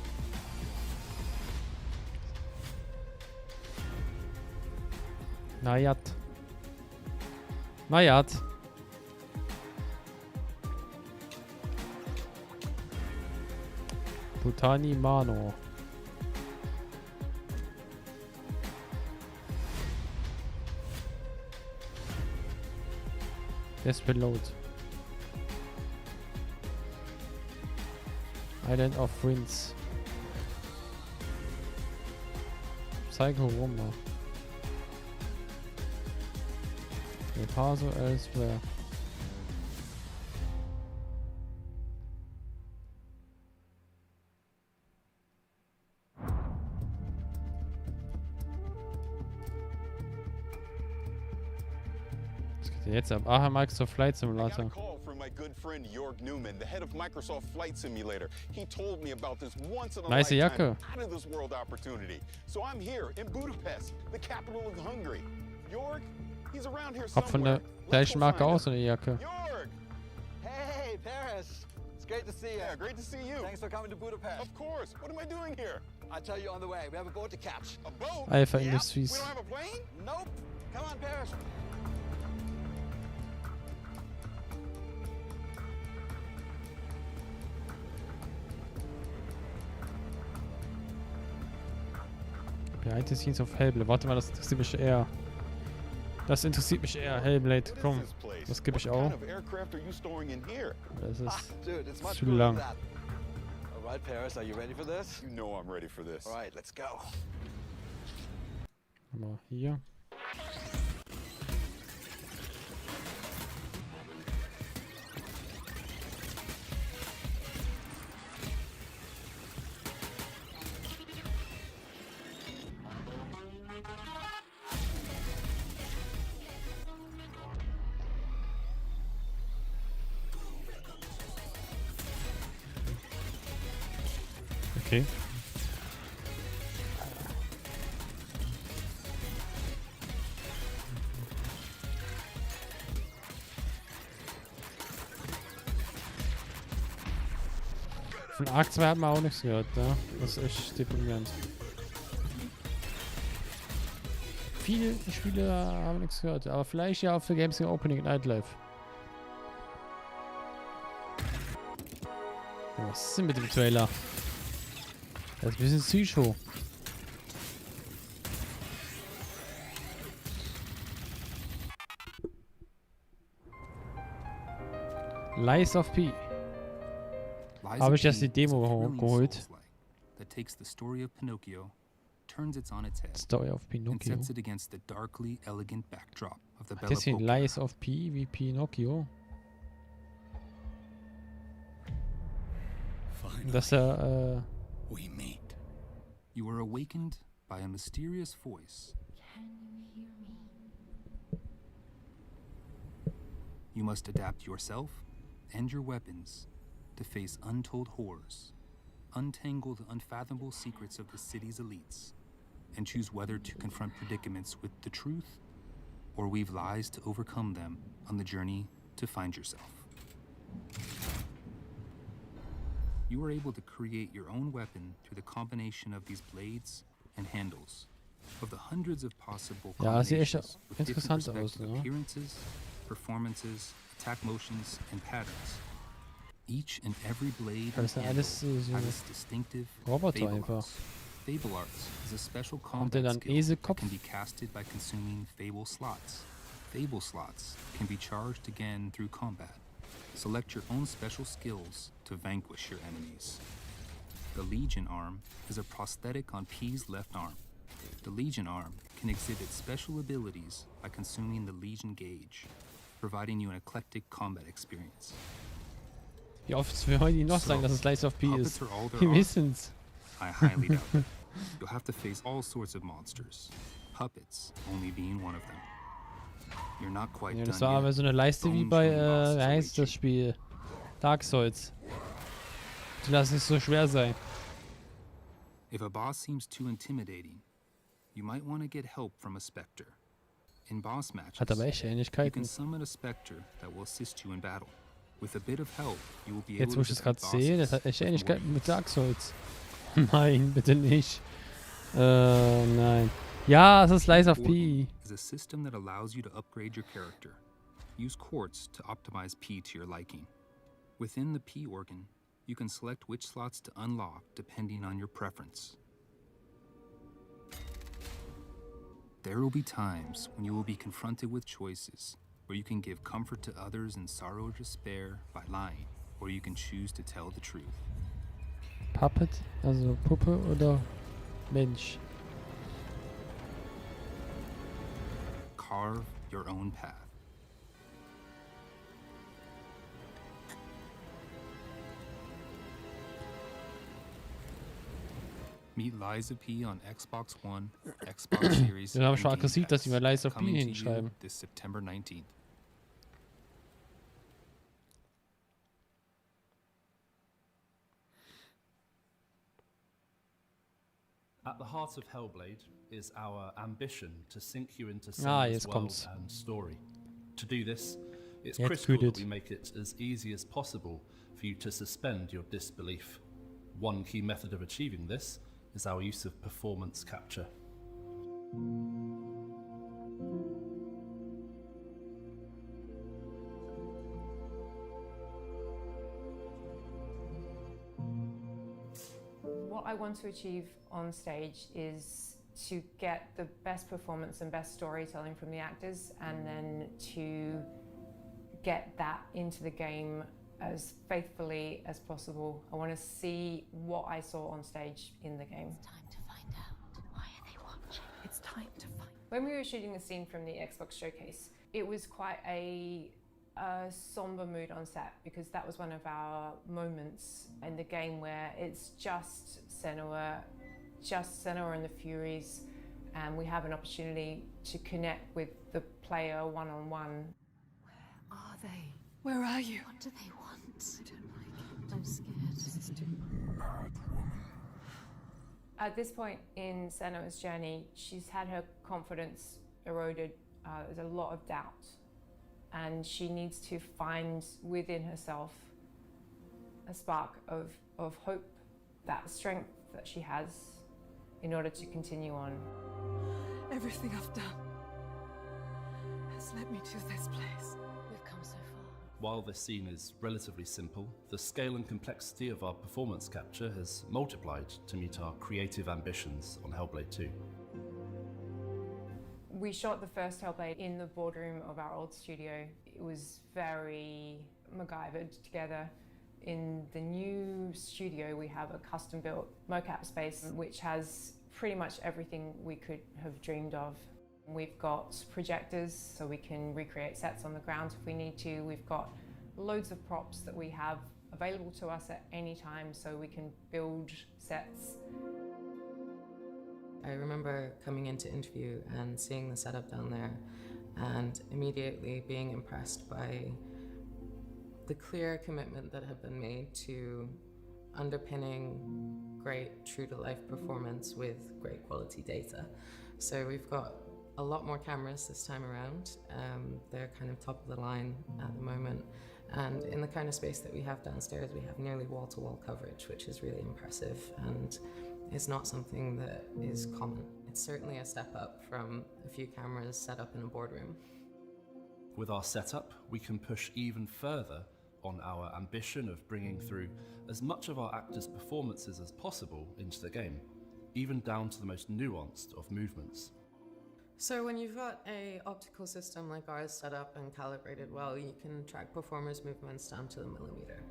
Nayat. Nayat. Butani Mano. Despelot. Island of Winds. Psycho Roma. El Paso Elsewhere. Was geht denn jetzt ab? Aha, Microsoft Flight Simulator. My good friend Jorg Newman, the head of Microsoft Flight Simulator. He told me about this once in a Nice lifetime, Jacke. out of this world opportunity. So I'm here in Budapest, the capital of Hungary. Jorg, he's around here Hab von somewhere. der gleichen Marke auch so eine Jacke. Jorg! Hey, Paris. It's great to see you. Yeah, great to see you. Thanks for coming to Budapest. Of course. What am I doing here? I'll tell you on the way. We have a boat to catch. A boat? Alpha Yeah? Industries. We don't have a plane? Nope. Come on, Paris. Behind the Scenes of Hellblade. Warte mal, das interessiert mich eher. Das interessiert mich eher. Hellblade, komm. Das gebe ich auch. What kind of aircraft are you storing in here? Das ist Dude, it's much zu cooler lang. than that. All right, Paris, are you ready for this? You know I'm ready for this. All right, let's go. Aber hier. Okay. Von Arc 2 hat man auch nichts gehört, ne? Das ist echt deprimierend. Viele Spiele haben nichts gehört, aber vielleicht ja auch für Games Opening Nightlife. Ja, was ist denn mit dem Trailer? Das ist ein bisschen Psycho. Lies of P. Habe ich erst die Demo geholt. That takes the story of Pinocchio, turns it on its head, Story of and Pinocchio. sets it against the darkly elegant backdrop of the Bella Deswegen Polka. Lies of P wie Pinocchio. Dass er, We meet. You are awakened by a mysterious voice. You must adapt yourself and your weapons to face untold horrors, untangle the unfathomable secrets of the city's elites, and choose whether to confront predicaments with the truth or weave lies to overcome them on the journey to find yourself. You are able to create your own weapon through the combination of these blades and handles. Of the hundreds of possible ja, sieht echt combinations with different interessant aus, respective ne? appearances, performances, attack motions, and patterns. Each and every blade and Das ist ja handle alles so has its distinctive Roboter Fable einfach. Arts. Fable Arts is a special Kommt der combat dann skill that Eselkopf? can be casted by consuming Fable slots. Fable slots can be charged again through combat. Select your own special skills to vanquish your enemies. The Legion arm is a prosthetic on P's left arm. The Legion arm can exhibit special abilities by consuming the Legion gauge, providing you an eclectic combat experience. Wie oft wollen die noch sagen, dass es Lies of P Puppets ist? are all there Wir are. wissen's. I highly doubt it. You'll have to face all sorts of monsters, puppets only being one of them. You're not quite Ja, das done war aber yet. so eine Leiste wie Bone bei, chewing bosses wie heißt das Spiel? Dark Souls. Die lassen es so schwer sein. If a boss seems too intimidating, you might want to get help from a specter. In boss matches, Hat aber echt you Ähnlichkeiten. can summon a specter that will assist you in battle. With a bit of help, you will be Jetzt, able wo to ich das defeat gerade sehe, das bosses hat echt with more Ähnlichkeiten mit ease. Dark Souls. Nein, bitte nicht. Nein. Ja, es ist Lies of P. Is a system that allows you to upgrade your character. Use quartz to optimize P to your liking. Within the P organ, you can select which slots to unlock depending on your preference. There will be times when you will be confronted with choices where you can give comfort to others in sorrow or despair by lying, or you can choose to tell the truth. Puppet, also Puppe oder Mensch. Carve your own path. Meet Liza P on Xbox One, Xbox Series, Den habe and ich schon Game aggressiv, dass Pass, die mir Lies of P coming to you hinschreiben. this September 19th. At the heart of Hellblade is our ambition to sink you into jetzt Senua's world kommt's. and story. To do this, it's Jetzt critical kühlt. that we make it as easy as possible for you to suspend your disbelief. One key method of achieving this is our use of performance capture. What I want to achieve on stage is to get the best performance and best storytelling from the actors, and then to get that into the game as faithfully as possible. I want to see what I saw on stage in the game. It's time to find out. Why are they watching? It's time to find. When we were shooting the scene from the Xbox showcase, it was quite a somber mood on set, because that was one of our moments in the game where it's just Senua and the Furies, and we have an opportunity to connect with the player one-on-one. Where are they? Where are you? What do they want? I don't like it. I'm scared. This is too At this point in Senua's journey, she's had her confidence eroded. There's a lot of doubt, and she needs to find within herself a spark of hope, that strength that she has, in order to continue on. Everything I've done has led me to this place. We've come so far. While this scene is relatively simple, the scale and complexity of our performance capture has multiplied to meet our creative ambitions on Hellblade 2. We shot the first Hellblade in the boardroom of our old studio. It was very MacGyvered together. In the new studio, we have a custom-built mocap space, which has pretty much everything we could have dreamed of. We've got projectors, so we can recreate sets on the ground if we need to. We've got loads of props that we have available to us at any time, so we can build sets. I remember coming in to interview and seeing the setup down there, and immediately being impressed by the clear commitment that had been made to underpinning great true-to-life performance with great quality data. So we've got a lot more cameras this time around. They're kind of top of the line at the moment. And in the kind of space that we have downstairs, we have nearly wall-to-wall coverage, which is really impressive and is not something that is common. It's certainly a step up from a few cameras set up in a boardroom. With our setup, we can push even further on our ambition of bringing through as much of our actors' performances as possible into the game, even down to the most nuanced of movements. So when you've got an optical system like ours set up and calibrated well, you can track performers' movements down to the millimeter.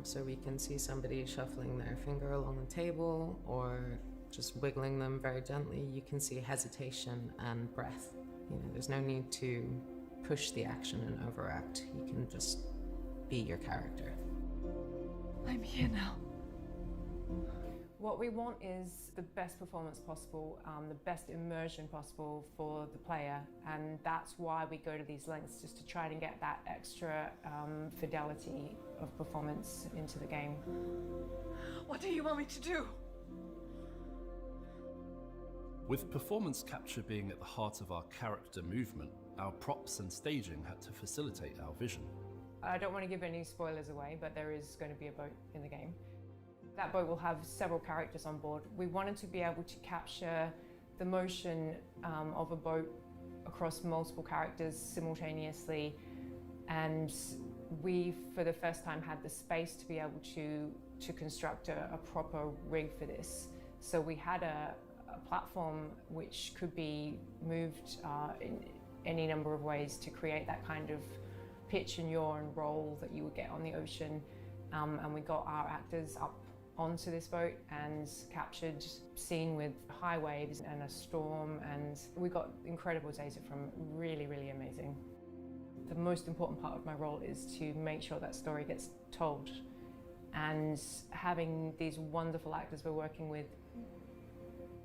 So we can see somebody shuffling their finger along the table or just wiggling them very gently. You can see hesitation and breath. You know, there's no need to push the action and overact. You can just be your character. I'm here now. What we want is the best performance possible, the best immersion possible for the player, and that's why we go to these lengths, just to try to get that extra fidelity of performance into the game. What do you want me to do? With performance capture being at the heart of our character movement, our props and staging had to facilitate our vision. I don't want to give any spoilers away, but there is going to be a boat in the game. That boat will have several characters on board. We wanted to be able to capture the motion of a boat across multiple characters simultaneously, and we, for the first time, had the space to be able to construct a proper rig for this. So we had a platform which could be moved in any number of ways to create that kind of pitch and yaw and roll that you would get on the ocean. And we got our actors up onto this boat and captured scene with high waves and a storm, and we got incredible data from really, really amazing. The most important part of my role is to make sure that story gets told, and having these wonderful actors we're working with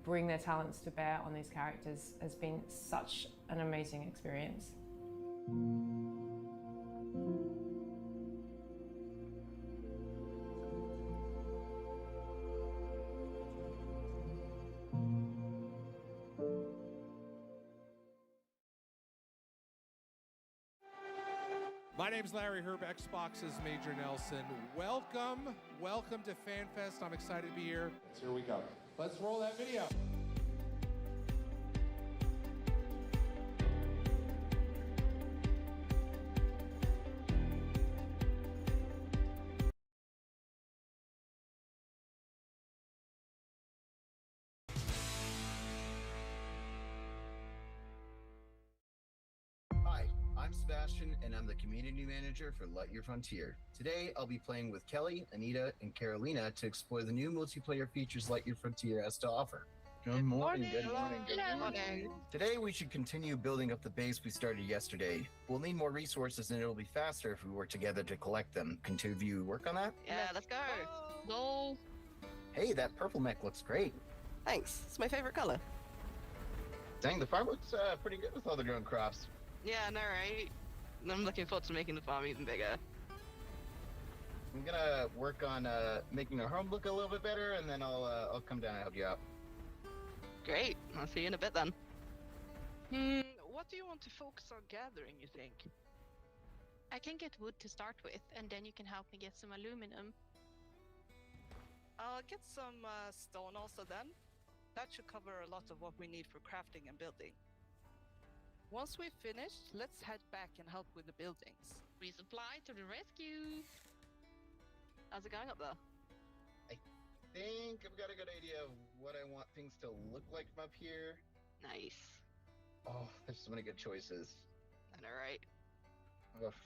bring their talents to bear on these characters has been such an amazing experience. My name's Larry Herb, Xbox's Major Nelson. Welcome to FanFest. I'm excited to be here. Here we go. Let's roll that video. Hi, I'm Sebastian, and I'm the community manager for Light Your Frontier. Today, I'll be playing with Kelly, Anita, and Carolina to explore the new multiplayer features Light Your Frontier has to offer. Good morning, good morning, good morning. Today, we should continue building up the base we started yesterday. We'll need more resources, and it'll be faster if we work together to collect them. Can two of you work on that? Yeah, let's go. Go. Hey, that purple mech looks great. Thanks. It's my favorite color. Dang, the farm looks pretty good with all the grown crops. Yeah, I know, right? I'm looking forward to making the farm even bigger. I'm gonna work on making our home look a little bit better, and then I'll come down and help you out. Great. I'll see you in a bit then. What do you want to focus on gathering, you think? I can get wood to start with, and then you can help me get some aluminum. I'll get some stone also then. That should cover a lot of what we need for crafting and building. Once we've finished, let's head back and help with the buildings. Resupply to the rescue! How's it going up there? I think I've got a good idea of what I want things to look like from up here. Nice. Oh, there's so many good choices. I know, right? Oof.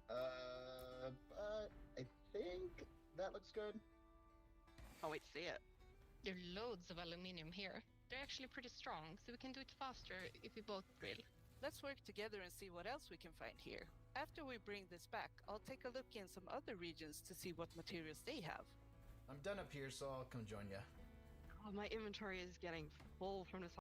But I think that looks good. Can't wait to see it. There are loads of aluminium here. They're actually pretty strong, so we can do it faster if we both drill. Let's work together and see what else we can find here. After we bring this back, I'll take a look in some other regions to see what materials they have. I'm done up here, so I'll come join you. Oh, my inventory is getting full from this